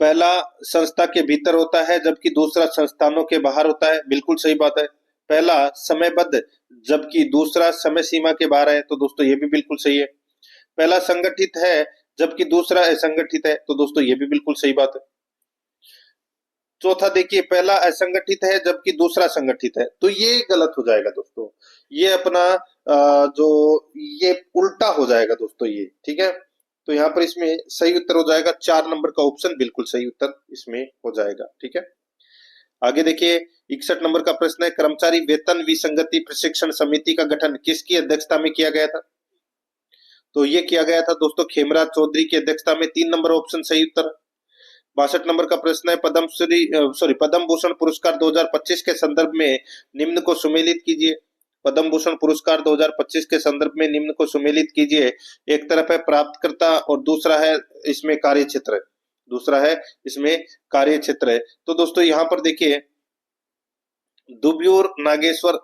पहला संस्था के भीतर होता है जबकि दूसरा संस्थानों के बाहर होता है, बिल्कुल सही बात है। पहला समयबद्ध जबकि दूसरा समय सीमा के बाहर है, तो दोस्तों ये भी बिल्कुल सही है। पहला संगठित है जबकि दूसरा असंगठित है, तो दोस्तों ये भी बिल्कुल सही बात है। चौथा देखिए पहला असंगठित है जबकि दूसरा संगठित है, तो ये गलत हो जाएगा दोस्तों। ये अपना जो ये उल्टा हो जाएगा दोस्तों ये, ठीक है। तो यहाँ पर इसमें सही उत्तर हो जाएगा 4 नंबर का ऑप्शन बिल्कुल सही उत्तर इसमें हो जाएगा, ठीक है। आगे देखिए 61 नंबर का प्रश्न है, कर्मचारी वेतन विसंगति प्रशिक्षण समिति का गठन किसकी अध्यक्षता में किया गया था? तो ये किया गया था दोस्तों खेमराज चौधरी की अध्यक्षता में। 3 नंबर ऑप्शन सही उत्तर। 62 नंबर का प्रश्न है, पद्म भूषण पुरस्कार 2025 के संदर्भ में निम्न को सुमेलित कीजिए। पद्म भूषण पुरस्कार 2025 के संदर्भ में निम्न को सुमेलित कीजिए। एक तरफ है प्राप्तकर्ता और दूसरा है इसमें कार्य क्षेत्र, तो दोस्तों यहाँ पर देखिए दुब्यूर नागेश्वर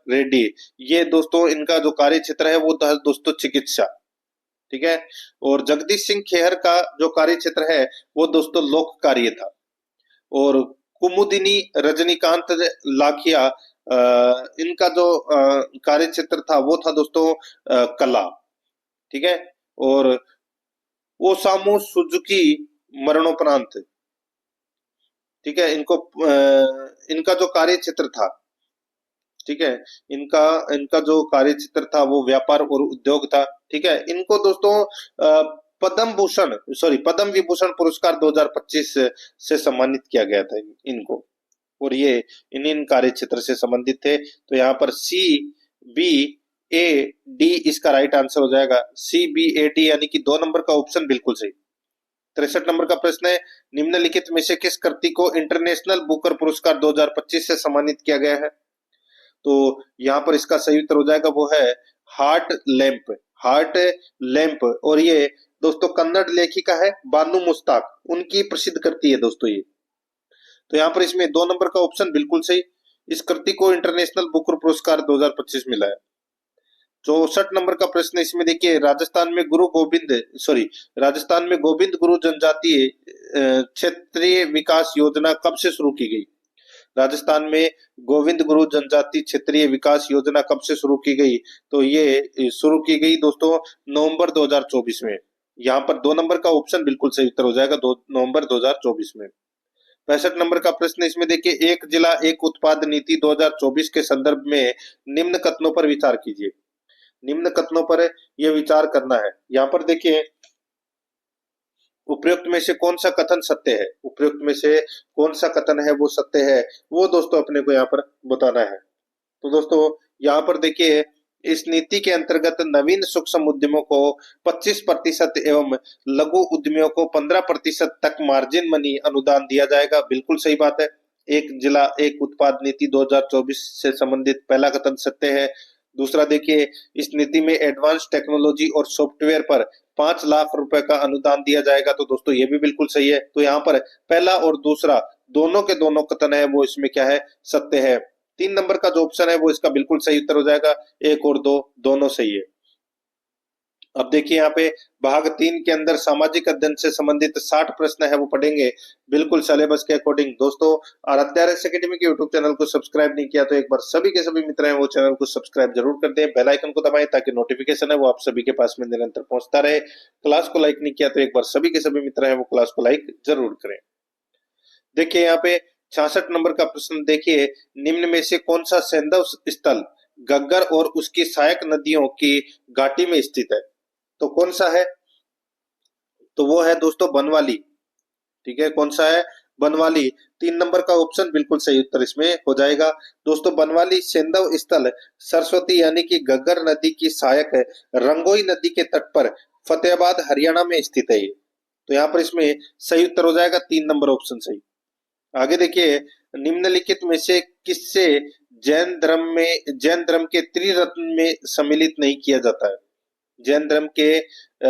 रेड्डी, ये दोस्तों इनका जो कार्य क्षेत्र है वो था दोस्तों चिकित्सा, ठीक है। और जगदीश सिंह खेहर का जो कार्य क्षेत्र है वो दोस्तों लोक कार्य था। और कुमुदिनी रजनीकांत लाखिया इनका जो कार्य क्षेत्र था वो था दोस्तों कला, ठीक है। और ओसामू सुजुकी मरणोपरांत, ठीक है, इनका जो कार्य क्षेत्र था, ठीक है, इनका जो कार्य क्षेत्र था वो व्यापार और उद्योग था, ठीक है। इनको दोस्तों पद्म विभूषण पुरस्कार 2025 से सम्मानित किया गया था इनको, और ये इन कार्य क्षेत्र से संबंधित थे। तो यहाँ पर CBAD इसका राइट आंसर हो जाएगा, CBAD यानी कि 2 नंबर का ऑप्शन बिल्कुल सही। 63 नंबर का प्रश्न है, निम्नलिखित में से किस कृति को इंटरनेशनल बुकर पुरस्कार 2025 से सम्मानित किया गया है? तो यहाँ पर इसका सही उत्तर हो जाएगा वो है हार्ट लैंप। और ये दोस्तों कन्नड़ लेखिका है बानू मुस्ताक, उनकी प्रसिद्ध कृति है दोस्तों ये। तो यहाँ पर इसमें 2 नंबर का ऑप्शन बिल्कुल सही। इस कृति को इंटरनेशनल बुकर पुरस्कार 2025 मिला है। 64 नंबर का प्रश्न इसमें देखिए, राजस्थान में गोविंद गुरु जनजातीय क्षेत्रीय विकास योजना कब से शुरू की गई? राजस्थान में गोविंद गुरु जनजाति क्षेत्रीय विकास योजना कब से शुरू की गई? तो ये शुरू की गई दोस्तों नवंबर 2024 में। यहाँ पर 2 नंबर का ऑप्शन बिल्कुल सही उत्तर हो जाएगा, 2 नवंबर 2024 में। 65 नंबर का प्रश्न इसमें देखिए, एक जिला एक उत्पाद नीति 2024 के संदर्भ में निम्न कथनों पर विचार कीजिए। निम्न कथनों पर यह विचार करना है। यहाँ पर देखिए, उपयुक्त में से कौन सा कथन सत्य है? उपयुक्त में से कौन सा कथन है वो सत्य है, वो दोस्तों अपने को यहाँ पर बताना है। तो दोस्तों यहाँ पर देखिए, इस नीति के अंतर्गत नवीन सूक्ष्म उद्यमों को 25% एवं लघु उद्यमियों को 15% तक मार्जिन मनी अनुदान दिया जाएगा। बिल्कुल सही बात है। एक जिला एक उत्पाद नीति 2024 से संबंधित पहला कथन सत्य है। दूसरा देखिए, इस नीति में एडवांस टेक्नोलॉजी और सॉफ्टवेयर पर 5 लाख रुपए का अनुदान दिया जाएगा। तो दोस्तों ये भी बिल्कुल सही है। तो यहाँ पर पहला और दूसरा दोनों के दोनों कथन है वो इसमें क्या है? सत्य है। 3 नंबर का जो ऑप्शन है वो इसका बिल्कुल सही उत्तर हो जाएगा। 1 और 2 दोनों सही है। अब देखिए यहाँ पे भाग 3 के अंदर सामाजिक अध्ययन से संबंधित 60 प्रश्न है वो पढ़ेंगे बिल्कुल सिलेबस के अकॉर्डिंग। दोस्तों आराध्या RS एकेडमी के यूट्यूब चैनल को सब्सक्राइब नहीं किया तो एक बार सभी के सभी मित्र हैं वो चैनल को सब्सक्राइब जरूर कर दें, बेल आइकन को दबाएं ताकि नोटिफिकेशन है वो आप सभी के पास में निरंतर पहुंचता रहे। क्लास को लाइक नहीं किया तो एक बार सभी के सभी मित्र हैं वो क्लास को लाइक जरूर करें। देखिए यहाँ पे 66 नंबर का प्रश्न देखिए, निम्न में से कौन सा सैंधव स्थल घग्गर और उसकी सहायक नदियों की घाटी में स्थित है? तो कौन सा है? तो वो है दोस्तों बनवाली। ठीक है, कौन सा है? बनवाली। 3 नंबर का ऑप्शन बिल्कुल सही उत्तर इसमें हो जाएगा। दोस्तों बनवाली सैंधव स्थल सरस्वती यानी कि घग्गर नदी की सहायक है रंगोई नदी के तट पर फतेहाबाद हरियाणा में स्थित है ये। तो यहाँ पर इसमें सही उत्तर हो जाएगा 3 नंबर ऑप्शन सही। आगे देखिए, निम्नलिखित में से किससे जैन धर्म के त्रिरत्न में सम्मिलित नहीं किया जाता है? जैन धर्म के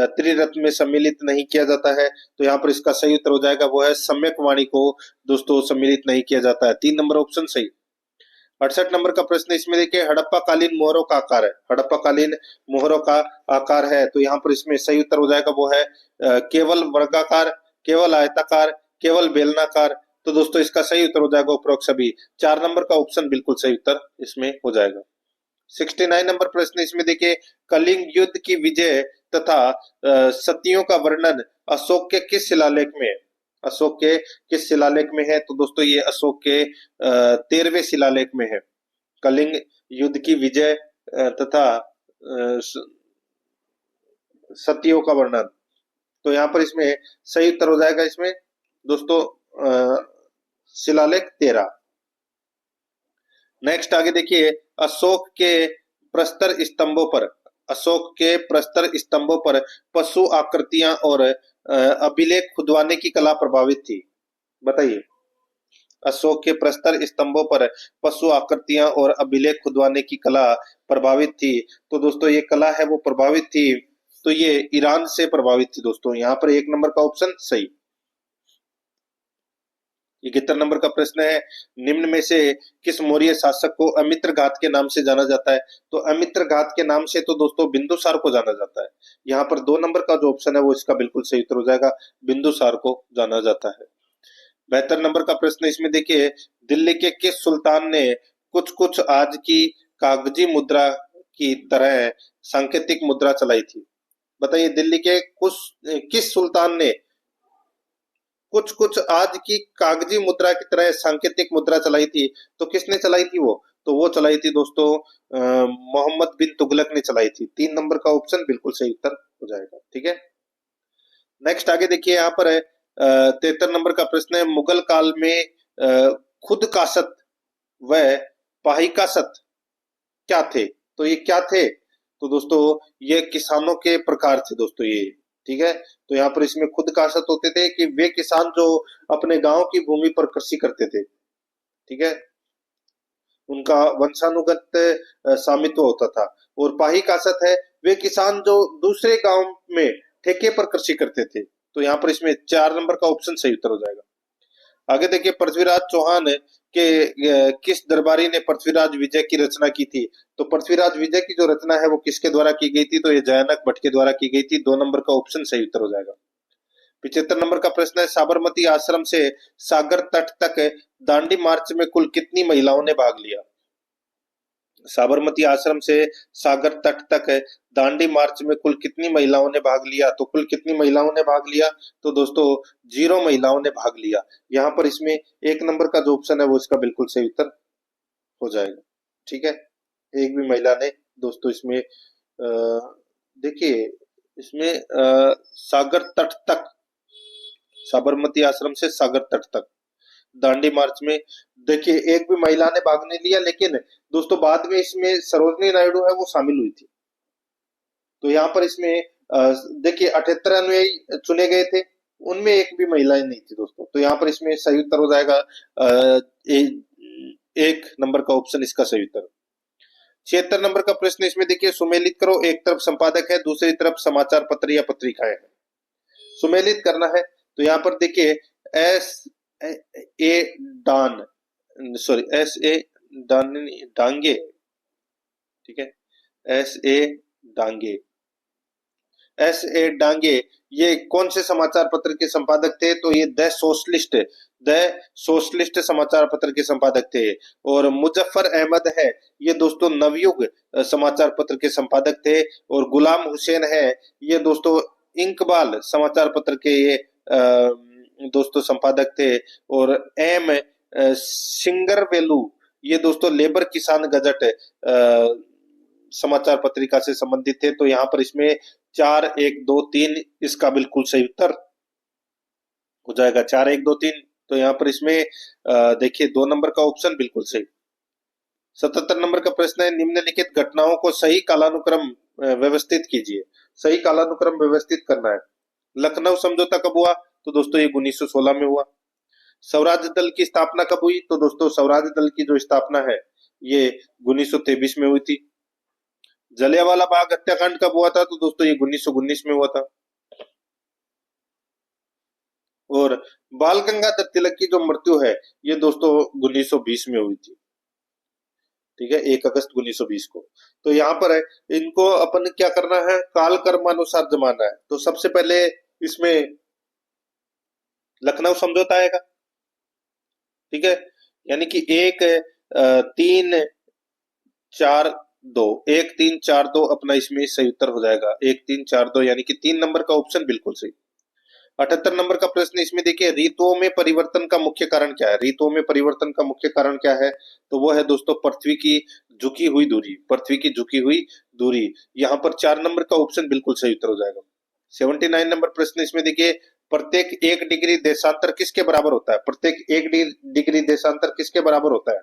त्रिरत्न में सम्मिलित नहीं किया जाता है। तो यहाँ पर इसका सही उत्तर हो जाएगा वो है सम्यक वाणी को दोस्तों सम्मिलित नहीं किया जाता है। 3 नंबर ऑप्शन सही। 68 नंबर का प्रश्न इसमें देखिए, हड़प्पा कालीन मोहरों का आकार है। हड़प्पा कालीन मोहरों का आकार है। तो यहाँ पर इसमें सही उत्तर हो जाएगा वो है केवल वर्गाकार, केवल आयताकार, केवल बेलनाकार। तो दोस्तों इसका सही उत्तर हो जाएगा उपरोक्त सभी। 4 नंबर का ऑप्शन बिल्कुल सही उत्तर इसमें हो जाएगा। 69 नंबर प्रश्न इसमें देखिए, कलिंग युद्ध की विजय तथा सतियों का वर्णन अशोक के किस शिलालेख में है? अशोक के किस शिलालेख में है? तो दोस्तों ये अशोक के 13वें शिलालेख में है। कलिंग युद्ध की विजय तथा सतियों का वर्णन। तो यहाँ पर इसमें सही उत्तर हो जाएगा इसमें दोस्तों शिलालेख 13। नेक्स्ट आगे देखिए, अशोक के प्रस्तर स्तंभों पर पशु आकृतियां और अभिलेख खुदवाने की कला प्रभावित थी। बताइए, अशोक के प्रस्तर स्तंभों पर पशु आकृतियां और अभिलेख खुदवाने की कला प्रभावित थी। तो दोस्तों ये कला है वो प्रभावित थी, तो ये ईरान से प्रभावित थी दोस्तों। यहाँ पर 1 नंबर का ऑप्शन सही। 71 नंबर का प्रश्न है, निम्न में से किस मौर्य शासक को अमित्र घात के नाम से जाना जाता है? तो अमित्र घात के नाम से तो दोस्तों बिंदुसार को जाना जाता है। यहाँ पर 2 नंबर का जो ऑप्शन है वो इसका बिल्कुल सही उत्तर हो जाएगा, बिंदुसार को जाना जाता है। 72 नंबर का प्रश्न इसमें देखिए, दिल्ली के किस सुल्तान ने कुछ कुछ आज की कागजी मुद्रा की तरह सांकेतिक मुद्रा चलाई थी? बताइए, दिल्ली के किस सुल्तान ने कुछ कुछ आज की कागजी मुद्रा की तरह सांकेतिक मुद्रा चलाई थी? तो किसने चलाई थी वो? तो वो चलाई थी दोस्तों मोहम्मद बिन तुगलक ने चलाई थी। 3 नंबर का ऑप्शन बिल्कुल सही उत्तर हो जाएगा। ठीक है, नेक्स्ट आगे देखिए, यहाँ पर 73 नंबर का प्रश्न है, मुगल काल में खुद कासत व पाहिकासत क्या थे? तो ये क्या थे? तो दोस्तों ये किसानों के प्रकार थे दोस्तों ये। ठीक है, तो यहाँ पर इसमें खुद कासत होते थे कि वे किसान जो अपने गांव की भूमि पर कृषि करते थे। ठीक है, उनका वंशानुगत स्वामित्व होता था। और पाही कासत है वे किसान जो दूसरे गांव में ठेके पर कृषि करते थे। तो यहाँ पर इसमें 4 नंबर का ऑप्शन सही उत्तर हो जाएगा। आगे देखिए पृथ्वीराज चौहान के किस दरबारी ने पृथ्वीराज विजय की रचना की थी। तो पृथ्वीराज विजय की जो रचना है वो किसके द्वारा की गई थी, तो ये जयानक भट्ट के द्वारा की गई थी। 2 नंबर का ऑप्शन सही उत्तर हो जाएगा। 75 नंबर का प्रश्न है, साबरमती आश्रम से सागर तट तक दांडी मार्च में कुल कितनी महिलाओं ने भाग लिया। साबरमती आश्रम से सागर तट तक दांडी मार्च में कुल कितनी महिलाओं ने भाग लिया। तो कुल कितनी महिलाओं ने भाग लिया, तो दोस्तों 0 महिलाओं ने भाग लिया। यहाँ पर इसमें 1 नंबर का जो ऑप्शन है वो इसका बिल्कुल सही उत्तर हो जाएगा। ठीक है, एक भी महिला ने दोस्तों इसमें देखिए इसमें सागर तट तक, साबरमती आश्रम से सागर तट तक दांडी मार्च में देखिए एक भी महिला ने भाग नहीं लिया, लेकिन दोस्तों बाद में इसमें सरोजनी नायडू है वो शामिल हुई थी। तो यहाँ पर इसमें देखिए 78 अनुयायी चुने गए थे, उनमें एक भी महिलाएं नहीं थी दोस्तों। तो यहाँ पर इसमें सही उत्तर हो जाएगा 1 नंबर का ऑप्शन इसका सही उत्तर। 76 नंबर का प्रश्न इसमें देखिए, सुमेलित करो। एक तरफ संपादक है, दूसरी तरफ समाचार पत्र या पत्रिकाएं हैं। सुमेलित करना है तो यहाँ पर देखिए एस ए डान सॉरी एस ए डांगे, ठीक है, S A Dange, S A Dange ये कौन से समाचार पत्र के संपादक थे, तो ये द सोशलिस्ट समाचार पत्र के संपादक थे। और मुजफ्फर अहमद है ये दोस्तों नवयुग समाचार पत्र के संपादक थे। और गुलाम हुसैन है ये दोस्तों इंकबाल समाचार पत्र के ये दोस्तों संपादक थे। और एम सिंगरवेलू ये दोस्तों लेबर किसान गजट समाचार पत्रिका से संबंधित थे। तो यहाँ पर इसमें 4 1 2 3 इसका बिल्कुल सही उत्तर हो जाएगा। 4 1 2 3। तो यहाँ पर इसमें देखिए 2 नंबर का ऑप्शन बिल्कुल सही। 77 नंबर का प्रश्न है, निम्नलिखित घटनाओं को सही कालानुक्रम व्यवस्थित कीजिए। सही कालानुक्रम व्यवस्थित करना है। लखनऊ समझौता कब हुआ, तो दोस्तों ये 1916 में हुआ। स्वराज दल की स्थापना कब हुई, तो दोस्तों स्वराज दल की जो स्थापना है ये 1923 में हुई थी। जलियांवाला बाग हत्याकांड कब हुआ था, तो दोस्तों ये 1919 में हुआ था। और बाल गंगाधर तिलक की जो मृत्यु है ये दोस्तों 1920 में हुई थी। ठीक है, 1 अगस्त 1920 को। तो यहाँ पर है इनको अपन क्या करना है, काल कर्मानुसार जमाना है। तो सबसे पहले इसमें लखनऊ समझौता आएगा, ठीक है, यानी कि 1 3 4 2 1 3 4 2 अपना इसमें सही उत्तर हो जाएगा। 1 3 4 2 यानी कि 3 नंबर का ऑप्शन बिल्कुल सही। 78 नंबर का प्रश्न इसमें देखिए, ऋतुओं में परिवर्तन का मुख्य कारण क्या है। ऋतुओं में परिवर्तन का मुख्य कारण क्या है, तो वो है दोस्तों पृथ्वी की झुकी हुई दूरी। पृथ्वी की झुकी हुई दूरी, यहाँ पर 4 नंबर का ऑप्शन बिल्कुल सही उत्तर हो जाएगा। 79 नंबर प्रश्न इसमें देखिए, प्रत्येक 1 डिग्री देशांतर किसके बराबर होता है। प्रत्येक 1 डिग्री देशांतर किसके बराबर होता है,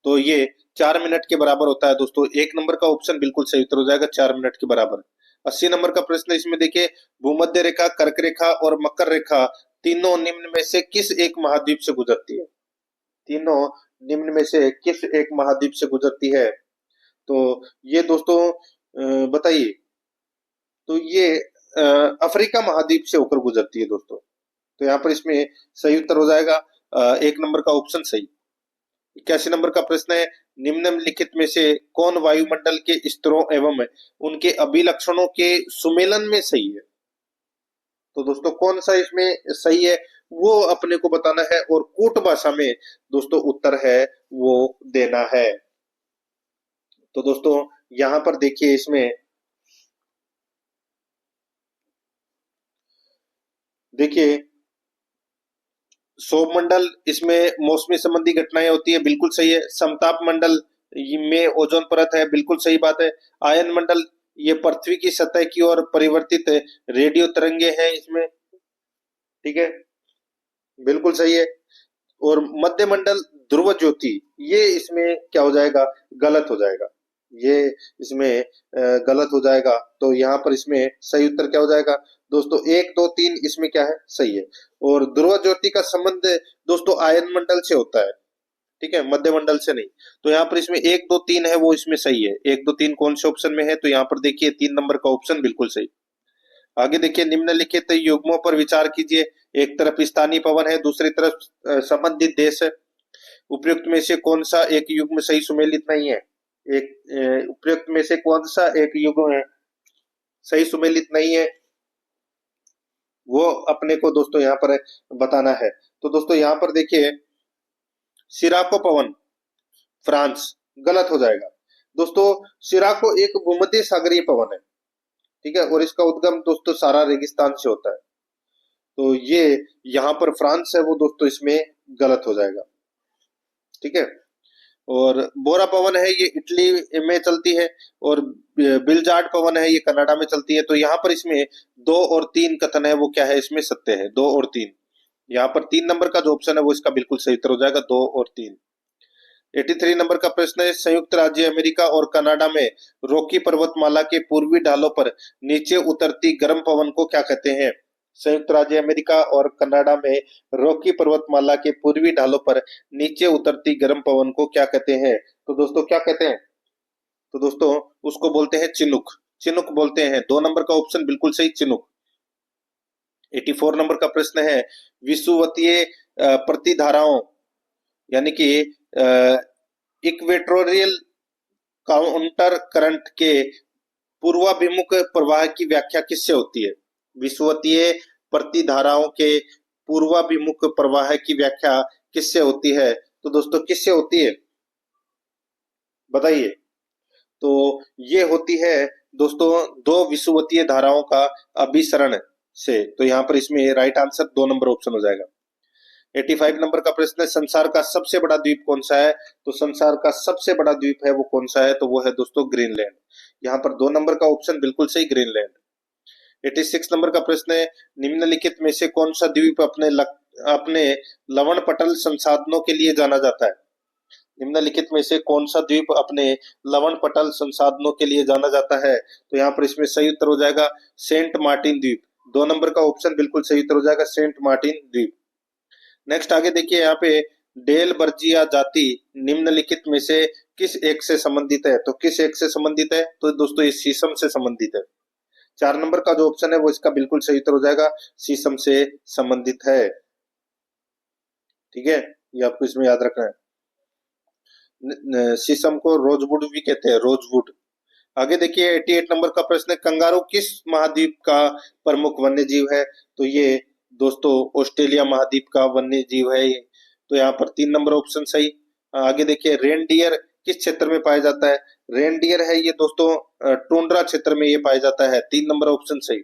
तो ये 4 मिनट के बराबर होता है दोस्तों। 1 नंबर का ऑप्शन बिल्कुल सही उत्तर हो जाएगा, 4 मिनट के बराबर। 80 नंबर का प्रश्न इसमें देखिए, भूमध्य रेखा, कर्क रेखा और मकर रेखा तीनों निम्न में से किस एक महाद्वीप से गुजरती है। तीनों निम्न में से किस एक महाद्वीप से गुजरती है, तो ये दोस्तों बताइए, तो ये अफ्रीका महाद्वीप से होकर गुजरती है दोस्तों। तो यहाँ पर इसमें सही उत्तर हो जाएगा 1 नंबर का ऑप्शन सही। 81 नंबर का प्रश्न है, निम्नलिखित में से कौन वायुमंडल के स्तरों एवं उनके अभिलक्षणों के सुमेलन में सही है। तो दोस्तों कौन सा इसमें सही है वो अपने को बताना है, और कूट भाषा में दोस्तों उत्तर है वो देना है। तो दोस्तों यहां पर देखिए इसमें देखिए सौर मंडल, इसमें मौसमी संबंधी घटनाएं होती है, बिल्कुल सही है। समताप मंडल में ओजोन परत है, बिल्कुल सही बात है। आयन मंडल ये पृथ्वी की सतह की ओर परिवर्तित रेडियो तरंगे हैं इसमें, ठीक है, बिल्कुल सही है। और मध्य मंडल ध्रुव ज्योति ये इसमें क्या हो जाएगा, गलत हो जाएगा, ये इसमें गलत हो जाएगा। तो यहाँ पर इसमें सही उत्तर क्या हो जाएगा दोस्तों, 1 2 3 इसमें क्या है, सही है। और ध्रुव ज्योति का संबंध दोस्तों आयन मंडल से होता है, ठीक है, मध्य मंडल से नहीं। तो यहाँ पर इसमें 1 2 3 है वो इसमें सही है। 1 2 3 कौन से ऑप्शन में है, तो यहाँ पर देखिए 3 नंबर का ऑप्शन बिल्कुल सही। आगे देखिए, निम्नलिखित युग्मों पर विचार कीजिए। एक तरफ स्थानीय पवन है, दूसरी तरफ संबंधित देश है। उपयुक्त में से कौन सा एक युग्म सही सुमेलित नहीं है? उपयुक्त में से कौन सा एक युग्म है सही सुमेलित नहीं है, वो अपने को दोस्तों यहाँ पर बताना है। तो दोस्तों यहाँ पर देखिए, सिराको पवन फ्रांस, गलत हो जाएगा। दोस्तों सिराको एक भूमध्य सागरीय पवन है, ठीक है, और इसका उद्गम दोस्तों सारा रेगिस्तान से होता है। तो ये यहाँ पर फ्रांस है वो दोस्तों इसमें गलत हो जाएगा, ठीक है। और बोरा पवन है ये इटली में चलती है, और बिलजार्ड पवन है ये कनाडा में चलती है। तो यहाँ पर इसमें 2 और 3 कथन है वो क्या है, इसमें सत्य है, 2 और 3। यहाँ पर 3 नंबर का जो ऑप्शन है वो इसका बिल्कुल सही उत्तर हो जाएगा, 2 और 3। 83 नंबर का प्रश्न है, संयुक्त राज्य अमेरिका और कनाडा में रॉकी पर्वतमाला के पूर्वी ढालों पर नीचे उतरती गर्म पवन को क्या कहते हैं? संयुक्त राज्य अमेरिका और कनाडा में रॉकी पर्वतमाला के पूर्वी ढालों पर नीचे उतरती गर्म पवन को क्या कहते हैं? तो दोस्तों क्या कहते हैं? तो दोस्तों उसको बोलते हैं चिनुक, चिनुक बोलते हैं। 2 नंबर का ऑप्शन बिल्कुल सही, चिनुक। 84 नंबर का प्रश्न है, विषुवतीय प्रतिधाराओं यानी कि इक्वेटोरियल काउंटर करंट के पूर्वाभिमुख प्रवाह की व्याख्या किससे होती है? विषुवतीय प्रतिधाराओं के पूर्वाभिमुख प्रवाह की व्याख्या किससे होती है? तो दोस्तों किससे होती है बताइए? तो ये होती है दोस्तों 2 विषुवतीय धाराओं का अभिसरण से। तो यहाँ पर इसमें राइट आंसर 2 नंबर ऑप्शन हो जाएगा। 85 नंबर का प्रश्न है, संसार का सबसे बड़ा द्वीप कौन सा है? तो संसार का सबसे बड़ा द्वीप है वो कौन सा है? तो वो है दोस्तों ग्रीनलैंड। यहाँ पर 2 नंबर का ऑप्शन बिल्कुल सही, ग्रीनलैंड। 86 नंबर का प्रश्न है, निम्नलिखित में से कौन सा द्वीप अपने लवण पटल संसाधनों के लिए जाना जाता है? निम्नलिखित में से कौन सा द्वीप अपने लवण पटल संसाधनों के लिए जाना जाता है? तो यहाँ पर इसमें सही उत्तर हो जाएगा सेंट मार्टिन द्वीप। 2 नंबर का ऑप्शन बिल्कुल सही उत्तर हो जाएगा सेंट मार्टिन द्वीप। नेक्स्ट आगे देखिए, यहाँ पे डेल बर्जिया जाति निम्नलिखित में से किस एक से संबंधित है? तो किस एक से संबंधित है? तो दोस्तों ये शीशम से संबंधित है। 4 नंबर का जो ऑप्शन है वो इसका बिल्कुल सही उत्तर हो जाएगा, शीशम से संबंधित है, ठीक है, ये आपको इसमें याद रखना है। शीशम को रोजवुड भी कहते हैं, रोजवुड। आगे देखिए 88 नंबर का प्रश्न है, कंगारू किस महाद्वीप का प्रमुख वन्य जीव है? तो ये दोस्तों ऑस्ट्रेलिया महाद्वीप का वन्य जीव है ये। तो यहाँ पर 3 नंबर ऑप्शन सही। आगे देखिए रेनडियर किस क्षेत्र में पाया जाता है? रेनडियर है ये दोस्तों टुंड्रा क्षेत्र में ये पाया जाता है, 3 नंबर ऑप्शन सही।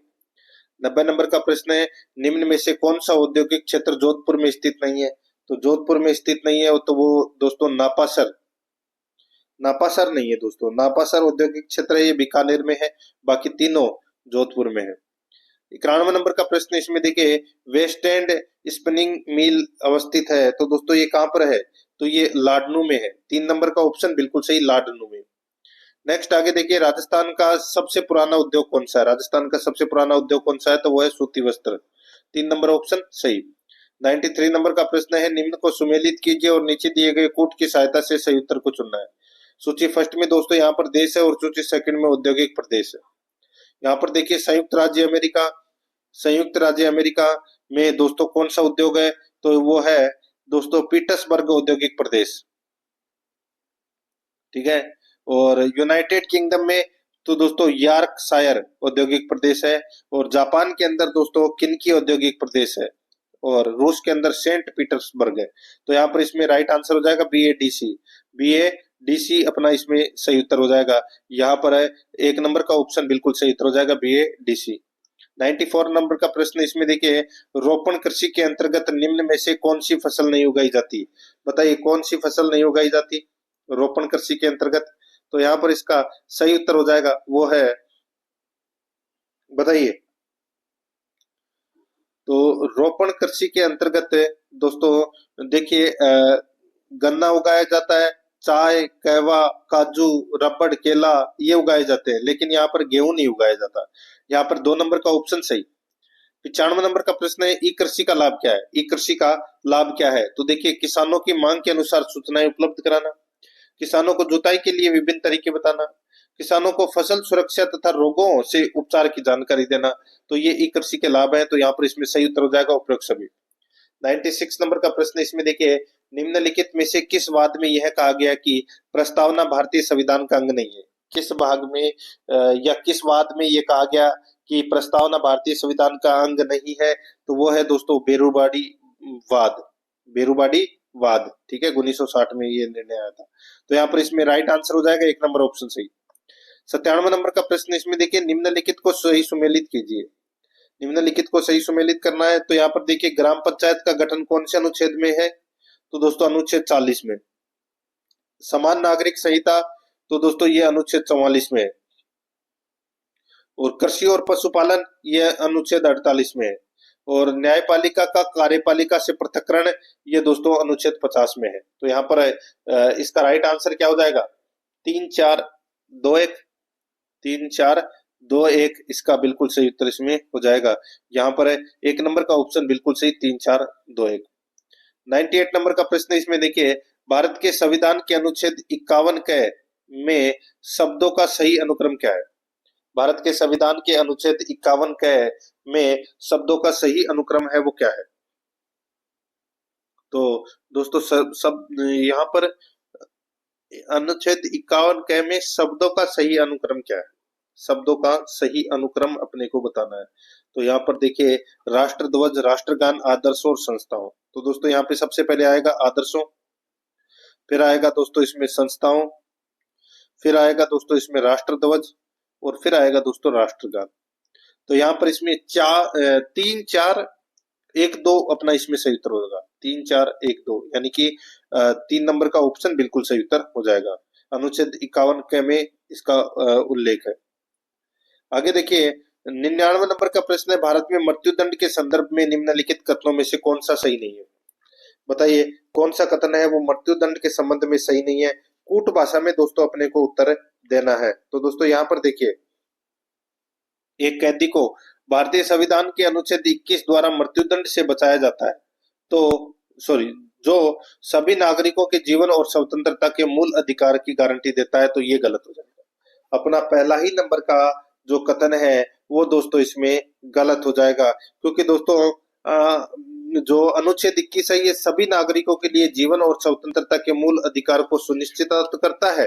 90 नंबर का प्रश्न है, निम्न में से कौन सा औद्योगिक क्षेत्र जोधपुर में स्थित नहीं है? तो जोधपुर में स्थित नहीं है तो वो दोस्तों नापासर, नापासर नहीं है दोस्तों, नापासर औद्योगिक क्षेत्र है ये बीकानेर में है, बाकी तीनों जोधपुर में है। 91 नंबर का प्रश्न इसमें देखिए, वेस्ट एंड स्पिनिंग मिल अवस्थित है, तो दोस्तों ये कहां पर है? तो ये लाडनू में है, 3 नंबर का ऑप्शन बिल्कुल सही, लाडनू में। नेक्स्ट आगे देखिए, राजस्थान का सबसे पुराना उद्योग कौन सा है? राजस्थान का सबसे पुराना उद्योग कौन सा है? तो वो है सूती वस्त्र, 3 नंबर ऑप्शन सही। 93 नंबर का प्रश्न है, निम्न को सुमेलित कीजिए और नीचे दिए गए कूट की सहायता से सही उत्तर को चुनना है। सूची फर्स्ट में दोस्तों यहाँ पर देश है और सूची सेकंड में औद्योगिक प्रदेश है। यहाँ पर देखिए संयुक्त राज्य अमेरिका, संयुक्त राज्य अमेरिका में दोस्तों कौन सा उद्योग है? तो वो है दोस्तों पीटर्सबर्ग औद्योगिक प्रदेश, ठीक है। और यूनाइटेड किंगडम में तो दोस्तों यॉर्कशायर औद्योगिक प्रदेश है, और जापान के अंदर दोस्तों किनकी औद्योगिक प्रदेश है, और रूस के अंदर सेंट पीटर्सबर्ग है। तो यहाँ पर इसमें राइट आंसर हो जाएगा BADC, BADC अपना इसमें सही उत्तर हो जाएगा। यहाँ पर है 1 नंबर का ऑप्शन बिल्कुल सही उत्तर हो जाएगा BADC। 94 नंबर का प्रश्न इसमें देखिए, रोपण कृषि के अंतर्गत निम्न में से कौन सी फसल नहीं उगाई जाती? बताइए कौन सी फसल नहीं उगाई जाती रोपण कृषि के अंतर्गत? तो यहाँ पर इसका सही उत्तर हो जाएगा वो है, बताइए, तो रोपण कृषि के अंतर्गत दोस्तों देखिए गन्ना उगाया जाता है, चाय, कहवा, काजू, रबड़, केला ये उगाए जाते हैं, लेकिन यहाँ पर गेहूं नहीं उगाया जाता। यहाँ पर 2 नंबर का ऑप्शन सही। 95 नंबर का प्रश्न है, ई कृषि का लाभ क्या है? ई कृषि का लाभ क्या है? तो देखिए किसानों की मांग के अनुसार सूचनाएं उपलब्ध कराना, किसानों को जुताई के लिए विभिन्न तरीके बताना, किसानों को फसल सुरक्षा तथा रोगों से उपचार की जानकारी देना, तो ये ई कृषि के लाभ है। तो यहाँ पर इसमें सही उत्तर हो जाएगा उपरोक्त सभी। 96 नंबर का प्रश्न इसमें देखिए, निम्नलिखित में से किस वाद में यह कहा गया कि प्रस्तावना भारतीय संविधान का अंग नहीं है? किस भाग में या किस वाद में यह कहा गया कि प्रस्तावना भारतीय संविधान का अंग नहीं है? तो वो है दोस्तों बेरूबाड़ी वाद। बेरूबाड़ी वाद, ठीक है, 1960 में ये निर्णय आया था। तो यहाँ पर इसमें राइट आंसर हो जाएगा 1 नंबर ऑप्शन सही। 97 नंबर का प्रश्न इसमें देखिए, निम्नलिखित को सही सुमेलित कीजिए। निम्नलिखित को सही सुमेलित करना है। तो यहाँ पर देखिए, ग्राम पंचायत का गठन कौन से अनुच्छेद में है? तो दोस्तों अनुच्छेद 40 में। समान नागरिक संहिता, तो दोस्तों ये अनुच्छेद 44 में है। और कृषि और पशुपालन, ये अनुच्छेद 48 में है। और न्यायपालिका का कार्यपालिका से पृथक्करण, ये दोस्तों अनुच्छेद 50 में है। तो यहाँ पर इसका राइट आंसर क्या हो जाएगा? 3 4 2 1, 3 4 2 1 इसका बिल्कुल सही उत्तर इसमें हो जाएगा। यहाँ पर 1 नंबर का ऑप्शन बिल्कुल सही, 3 4 2 1। 98 नंबर का प्रश्न इसमें देखिए, भारत के संविधान के अनुच्छेद 51 के में शब्दों का सही अनुक्रम क्या है? भारत के संविधान के अनुच्छेद 51 के में शब्दों का सही अनुक्रम है वो क्या है? तो दोस्तों सब यहाँ पर अनुच्छेद 51 के में शब्दों का सही अनुक्रम क्या है? शब्दों का सही अनुक्रम अपने को बताना है। तो यहाँ पर देखिए, राष्ट्र ध्वज, राष्ट्रगान, आदर्शों और संस्थाओं। तो दोस्तों यहाँ पे सबसे पहले आएगा आदर्शों, फिर आएगा दोस्तों इसमें संस्थाओं, फिर आएगा दोस्तों इसमें राष्ट्र ध्वज, और फिर आएगा दोस्तों राष्ट्रगान। तो यहाँ पर इसमें 3 4 1 2 अपना इसमें सही उत्तर होगा। 3 4 1 2 यानी कि 3 नंबर का ऑप्शन बिल्कुल सही उत्तर हो जाएगा। अनुच्छेद 51 के में इसका उल्लेख है। आगे देखिए, 99 नंबर का प्रश्न है, भारत में मृत्युदंड के संदर्भ में निम्नलिखित कथनों में से कौन सा सही नहीं है? बताइए कौन सा कथन है वो मृत्युदंड के संबंध में सही नहीं है? कूट भाषा में दोस्तों अपने को उत्तर देना है। तो दोस्तों यहाँ पर देखिए, एक कैदी को भारतीय संविधान के अनुच्छेद 21 द्वारा मृत्युदंड से बचाया जाता है। तो सॉरी, जो सभी नागरिकों के जीवन और स्वतंत्रता के मूल अधिकार की गारंटी देता है, तो ये गलत हो जाएगा। अपना पहला ही नंबर का जो कथन है वो दोस्तों इसमें गलत हो जाएगा, क्योंकि दोस्तों जो अनुच्छेद 21 है ये सभी नागरिकों के लिए जीवन और स्वतंत्रता के मूल अधिकार को सुनिश्चित करता है,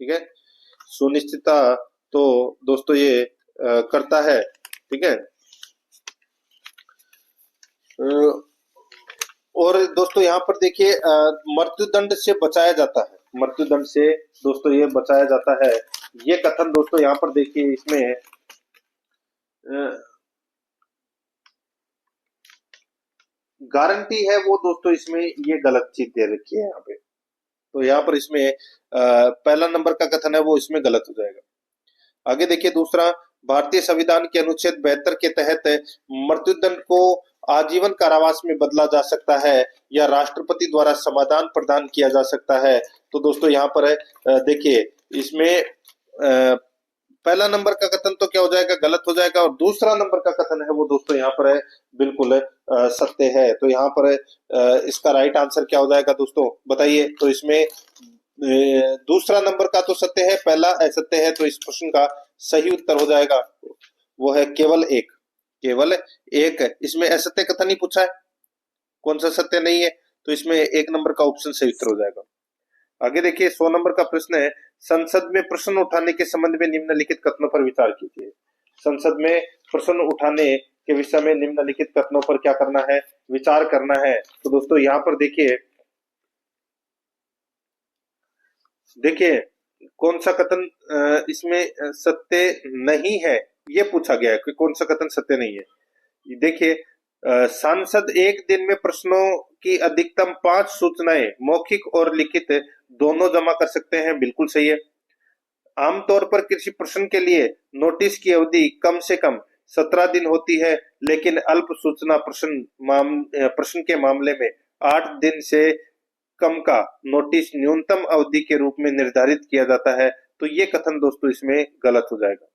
ठीक है, सुनिश्चितता तो दोस्तों ये करता है, ठीक है। और दोस्तों यहाँ पर देखिए, मृत्युदंड से बचाया जाता है, मृत्युदंड से दोस्तों ये बचाया जाता है, ये कथन दोस्तों यहाँ पर देखिए इसमें गारंटी है वो दोस्तों इसमें ये गलत चीज दे रखी है यहाँ पे। तो यहाँ पर इसमें पहला नंबर का कथन है वो इसमें गलत हो जाएगा। आगे देखिए दूसरा, भारतीय संविधान के अनुच्छेद 72 के तहत मृत्युदंड को आजीवन कारावास में बदला जा सकता है या राष्ट्रपति द्वारा समाधान प्रदान किया जा सकता है। तो दोस्तों यहाँ पर देखिए इसमें पहला नंबर का कथन तो क्या हो जाएगा, गलत हो जाएगा, और दूसरा नंबर का कथन है वो दोस्तों यहाँ पर बिल्कुल सत्य है। तो यहाँ पर इसका राइट आंसर क्या हो जाएगा दोस्तों, बताइए। तो इसमें दूसरा नंबर का तो सत्य है, पहला असत्य है। तो इस प्रश्न का सही उत्तर हो जाएगा वो है केवल एक, केवल एक। इसमें असत्य कथन ही पूछा है, कौन सा सत्य नहीं है, तो इसमें 1 नंबर का ऑप्शन सही उत्तर हो जाएगा। आगे देखिए 100 नंबर का प्रश्न है, संसद में प्रश्न उठाने के संबंध में निम्नलिखित कथनों पर विचार कीजिए। संसद में प्रश्न उठाने के विषय में निम्नलिखित कथनों पर क्या करना है, विचार करना है। तो दोस्तों यहाँ पर देखिए कौन सा कथन इसमें सत्य नहीं है, ये पूछा गया है कि कौन सा कथन सत्य नहीं है। देखिए सांसद एक दिन में प्रश्नों की अधिकतम 5 सूचनाएं मौखिक और लिखित दोनों जमा कर सकते हैं, बिल्कुल सही है। आमतौर पर किसी प्रश्न के लिए नोटिस की अवधि कम से कम 17 दिन होती है, लेकिन अल्प सूचना प्रश्न के मामले में 8 दिन से कम का नोटिस न्यूनतम अवधि के रूप में निर्धारित किया जाता है। तो ये कथन दोस्तों इसमें गलत हो जाएगा,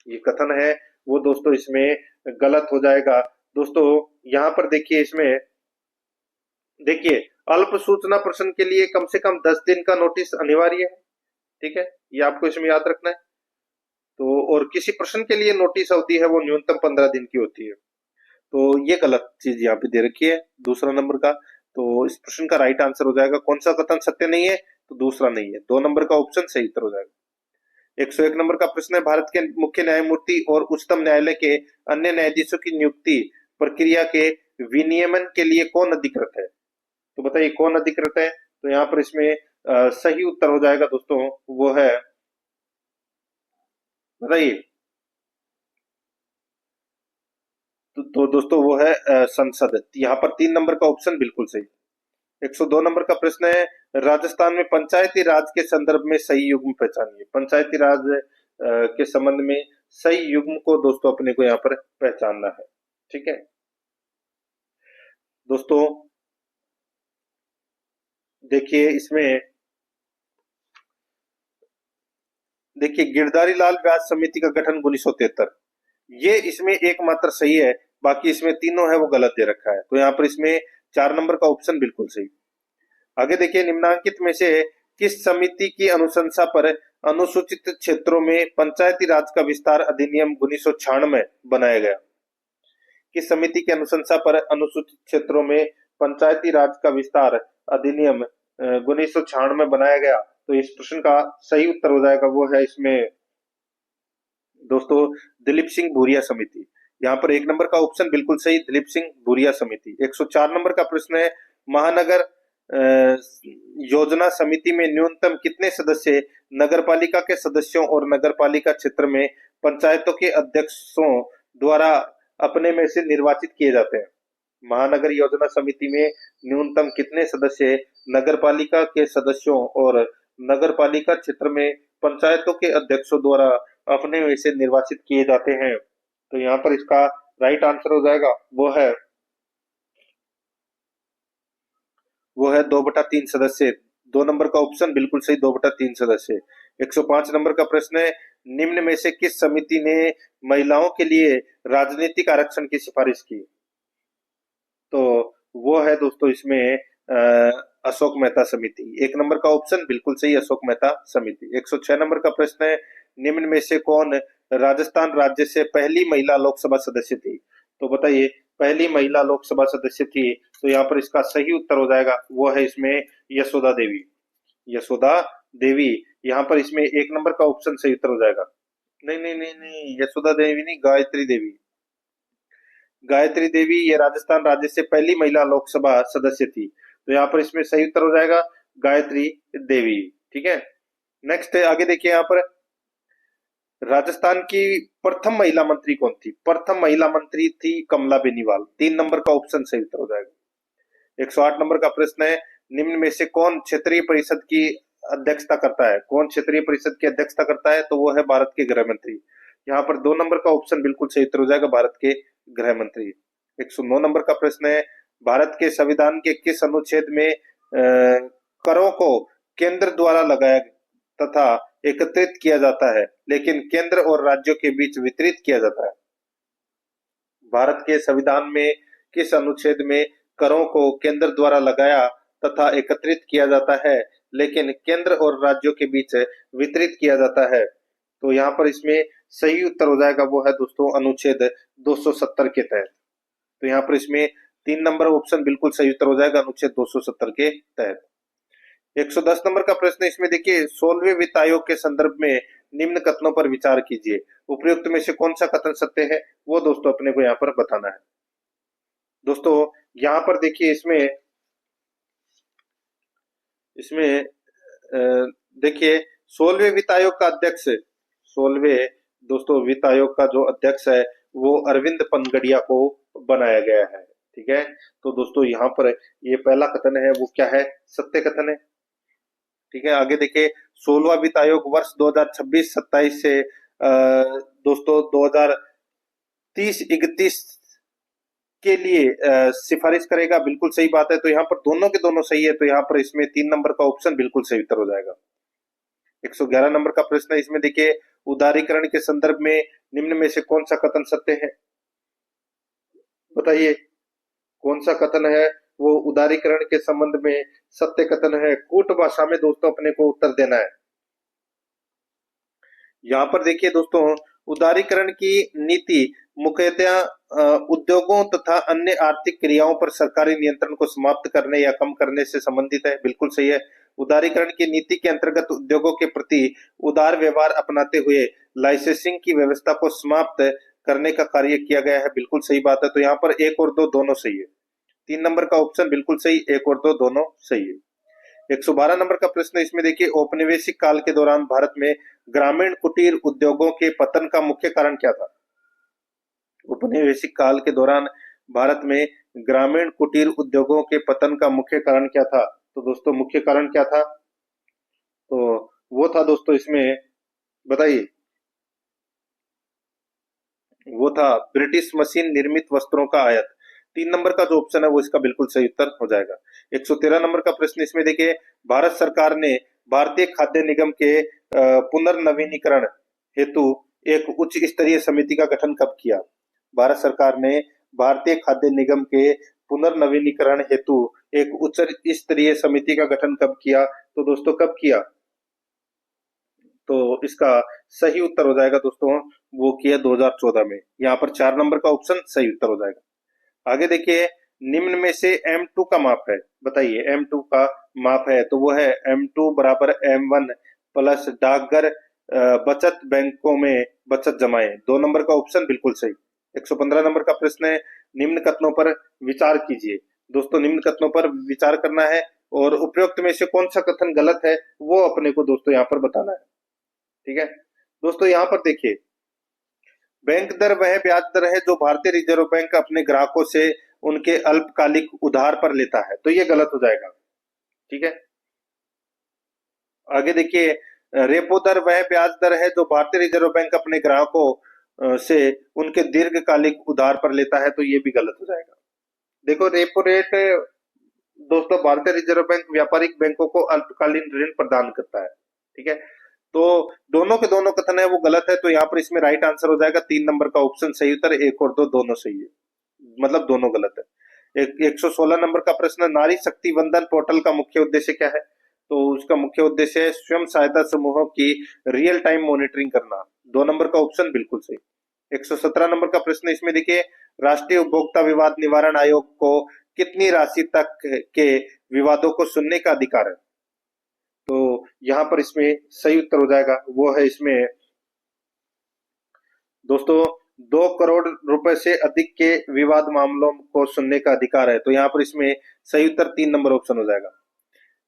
ये कथन है वो दोस्तों इसमें गलत हो जाएगा। दोस्तों यहाँ पर देखिए, इसमें देखिए अल्प सूचना प्रश्न के लिए कम से कम 10 दिन का नोटिस अनिवार्य है, ठीक है, ये आपको इसमें याद रखना है। तो और किसी प्रश्न के लिए नोटिस अवधि है वो न्यूनतम 15 दिन की होती है। तो ये गलत चीज यहाँ पे दे रखी है दूसरा नंबर का। तो इस प्रश्न का राइट आंसर हो जाएगा, कौन सा कथन सत्य नहीं है, तो दूसरा नहीं है, 2 नंबर का ऑप्शन सही उत्तर हो जाएगा। 101 नंबर का प्रश्न है, भारत के मुख्य न्यायमूर्ति और उच्चतम न्यायालय के अन्य न्यायाधीशों की नियुक्ति प्रक्रिया के विनियमन के लिए कौन अधिकृत है? तो बताइए कौन अधिकृत है? तो यहाँ पर इसमें सही उत्तर हो जाएगा दोस्तों, वो है, बताइए। तो दोस्तों वो है संसद। यहाँ पर 3 नंबर का ऑप्शन बिल्कुल सही। 102 नंबर का प्रश्न है, राजस्थान में पंचायती राज के संदर्भ में सही युग्म पहचानिए। पंचायती राज के संबंध में सही युग्म को दोस्तों अपने को यहाँ पर पहचानना है। ठीक है दोस्तों, देखिए इसमें, देखिए गिरधारी लाल व्यास समिति का गठन 1973, ये इसमें एकमात्र सही है, बाकी इसमें तीनों है वो गलत दे रखा है। तो यहाँ पर इसमें 4 नंबर का ऑप्शन बिल्कुल सही। आगे देखिए, निम्नांकित में से किस समिति की अनुशंसा पर अनुसूचित क्षेत्रों में पंचायती राज का विस्तार अधिनियम 1996 बनाया गया? किस समिति की अनुशंसा पर अनुसूचित क्षेत्रों में पंचायती राज का विस्तार अधिनियम 1996 में बनाया गया? तो इस प्रश्न का सही उत्तर हो जाएगा, वो है इसमें दोस्तों दिलीप सिंह भूरिया समिति। यहाँ पर 1 नंबर का ऑप्शन बिल्कुल सही, दिलीप सिंह भूरिया समिति। 104 नंबर का प्रश्न है, महानगर योजना समिति में न्यूनतम कितने सदस्य नगरपालिका के सदस्यों और नगरपालिका क्षेत्र में पंचायतों के अध्यक्षों द्वारा अपने में से निर्वाचित किए जाते हैं? महानगर योजना समिति में न्यूनतम कितने सदस्य नगरपालिका के सदस्यों और नगरपालिका क्षेत्र में पंचायतों के अध्यक्षों द्वारा अपने में से निर्वाचित किए जाते हैं? तो यहाँ पर इसका राइट आंसर हो जाएगा, वो है 2/3 सदस्य। 2 नंबर का ऑप्शन बिल्कुल सही, 2/3 सदस्य। 105 नंबर का प्रश्न है, निम्न में से किस समिति ने महिलाओं के लिए राजनीतिक आरक्षण की सिफारिश की? तो वो है दोस्तों इसमें अशोक मेहता समिति। 1 नंबर का ऑप्शन बिल्कुल सही, अशोक मेहता समिति। 106 नंबर का प्रश्न है, निम्न में से कौन राजस्थान राज्य से पहली महिला लोकसभा सदस्य थी? तो बताइए पहली महिला लोकसभा सदस्य थी, तो यहाँ पर इसका सही उत्तर हो जाएगा, वो है इसमें यशोदा देवी। यशोदा देवी, यहाँ पर इसमें 1 नंबर का ऑप्शन सही उत्तर हो जाएगा। नहीं नहीं नहीं नहीं, यशोदा देवी नहीं, गायत्री देवी। गायत्री देवी ये राजस्थान राज्य से पहली महिला लोकसभा सदस्य थी। तो यहाँ पर इसमें सही उत्तर हो जाएगा गायत्री देवी। ठीक है, नेक्स्ट आगे देखिए, यहाँ पर राजस्थान की प्रथम महिला मंत्री कौन थी? प्रथम महिला मंत्री थी कमला बेनीवाल। 3 नंबर का ऑप्शन सही उत्तर हो जाएगा। 108 नंबर का प्रश्न है, निम्न में से कौन क्षेत्रीय परिषद की अध्यक्षता करता है? कौन क्षेत्रीय परिषद की अध्यक्षता करता है? तो वो है भारत के गृह मंत्री। यहाँ पर 2 नंबर का ऑप्शन बिल्कुल सही उत्तर हो जाएगा, भारत के गृह मंत्री। 109 नंबर का प्रश्न है, भारत के संविधान के किस अनुच्छेद में करों को केंद्र द्वारा लगाया तथा एकत्रित किया जाता है लेकिन केंद्र और राज्यों के बीच वितरित किया जाता है? भारत के संविधान में किस अनुच्छेद में करों को केंद्र द्वारा लगाया तथा एकत्रित किया जाता है लेकिन केंद्र और राज्यों के बीच वितरित किया जाता है? तो यहाँ पर इसमें सही उत्तर हो जाएगा, वो है दोस्तों अनुच्छेद 270 के तहत। तो यहाँ पर इसमें 3 नंबर ऑप्शन बिल्कुल सही उत्तर हो जाएगा, अनुच्छेद 270 के तहत। 110 नंबर का प्रश्न, इसमें देखिए 16वें वित्त आयोग के संदर्भ में निम्न कथनों पर विचार कीजिए। उपयुक्त में से कौन सा कथन सत्य है, वो दोस्तों अपने को यहाँ पर बताना है। दोस्तों यहाँ पर देखिए, इसमें इसमें देखिए 16वें वित्त आयोग का अध्यक्ष, 16वें दोस्तों वित्त आयोग का जो अध्यक्ष है वो अरविंद पनगड़िया को बनाया गया है। ठीक है, तो दोस्तों यहाँ पर ये पहला कथन है वो क्या है, सत्य कथन है। ठीक है, आगे देखिए 16वां वित्त आयोग वर्ष 2026-27 से दोस्तों 2030-31 के लिए सिफारिश करेगा। बिल्कुल सही बात है, तो यहाँ पर दोनों के दोनों सही है, तो यहाँ पर इसमें 3 नंबर का ऑप्शन बिल्कुल सही उत्तर हो जाएगा। 111 नंबर का प्रश्न है, इसमें देखिए उदारीकरण के संदर्भ में निम्न में से कौन सा कथन सत्य है? बताइए कौन सा कथन है वो उदारीकरण के संबंध में सत्य कथन है? कूट भाषा में दोस्तों अपने को उत्तर देना है। यहाँ पर देखिए दोस्तों, उदारीकरण की नीति मुख्यतः उद्योगों तथा अन्य आर्थिक क्रियाओं पर सरकारी नियंत्रण को समाप्त करने या कम करने से संबंधित है। बिल्कुल सही है। उदारीकरण की नीति के अंतर्गत उद्योगों के प्रति उदार व्यवहार अपनाते हुए लाइसेंसिंग की व्यवस्था को समाप्त करने का कार्य किया गया है। बिल्कुल सही बात है। तो यहाँ पर एक और दो दोनों सही है। 3 नंबर का ऑप्शन बिल्कुल सही, एक और दो दोनों सही है। 112 नंबर का प्रश्न इसमें देखिए, औपनिवेशिक काल के दौरान भारत में ग्रामीण कुटीर उद्योगों के पतन का मुख्य कारण क्या था? औपनिवेशिक काल के दौरान भारत में ग्रामीण कुटीर उद्योगों के पतन का मुख्य कारण क्या था? तो दोस्तों मुख्य कारण क्या था? तो वो था दोस्तों इसमें, बताइए। वो था ब्रिटिश मशीन निर्मित वस्त्रों का आयात। 3 नंबर का जो ऑप्शन है वो इसका बिल्कुल सही उत्तर हो जाएगा। 113 नंबर का प्रश्न इसमें देखिए, भारत सरकार ने भारतीय खाद्य निगम के पुनर्नवीनीकरण हेतु एक उच्च स्तरीय समिति का गठन कब किया? भारत सरकार ने भारतीय खाद्य निगम के पुनर्नवीनीकरण हेतु एक उच्च स्तरीय समिति का गठन कब किया? तो दोस्तों कब किया? तो इसका सही उत्तर हो जाएगा दोस्तों, वो किया 2014 में। यहाँ पर 4 नंबर का ऑप्शन सही उत्तर हो जाएगा। आगे देखिए, निम्न में से M2 का माप है, बताइए। M2 का माप है तो वो है M2 बराबर M1 प्लस डाकघर बचत बैंकों में बचत जमाएं। 2 नंबर का ऑप्शन बिल्कुल सही। 115 नंबर का प्रश्न है, निम्न कथनों पर विचार कीजिए। दोस्तों निम्न कथनों पर विचार करना है और उपरोक्त में से कौन सा कथन गलत है वो अपने को दोस्तों यहाँ पर बताना है। ठीक है दोस्तों, यहाँ पर देखिए, बैंक दर वह ब्याज दर है जो भारतीय रिजर्व बैंक अपने ग्राहकों से उनके अल्पकालिक उधार पर लेता है, तो ये गलत हो जाएगा। ठीक है, आगे देखिए, रेपो दर वह ब्याज दर है जो भारतीय रिजर्व बैंक अपने ग्राहकों से उनके दीर्घकालिक उधार पर लेता है, तो ये भी गलत हो जाएगा। देखो, रेपो रेट दोस्तों भारतीय रिजर्व बैंक व्यापारिक बैंकों को अल्पकालीन ऋण प्रदान करता है। ठीक है, तो दोनों के दोनों कथन है वो गलत है, तो यहाँ पर इसमें राइट आंसर हो जाएगा 3 नंबर का ऑप्शन सही उत्तर। एक और दो दोनों सही है, मतलब दोनों गलत है। 116 नंबर का प्रश्न, नारी शक्ति वंदन पोर्टल का मुख्य उद्देश्य क्या है? तो उसका मुख्य उद्देश्य है स्वयं सहायता समूहों की रियल टाइम मॉनिटरिंग करना। 2 नंबर का ऑप्शन बिल्कुल सही। 117 नंबर का प्रश्न इसमें देखिए, राष्ट्रीय उपभोक्ता विवाद निवारण आयोग को कितनी राशि तक के विवादों को सुनने का अधिकार है? तो यहाँ पर इसमें सही उत्तर हो जाएगा, वो है इसमें दोस्तों 2 करोड़ रुपए से अधिक के विवाद मामलों को सुनने का अधिकार है, तो यहाँ पर इसमें सही उत्तर 3 नंबर ऑप्शन हो जाएगा।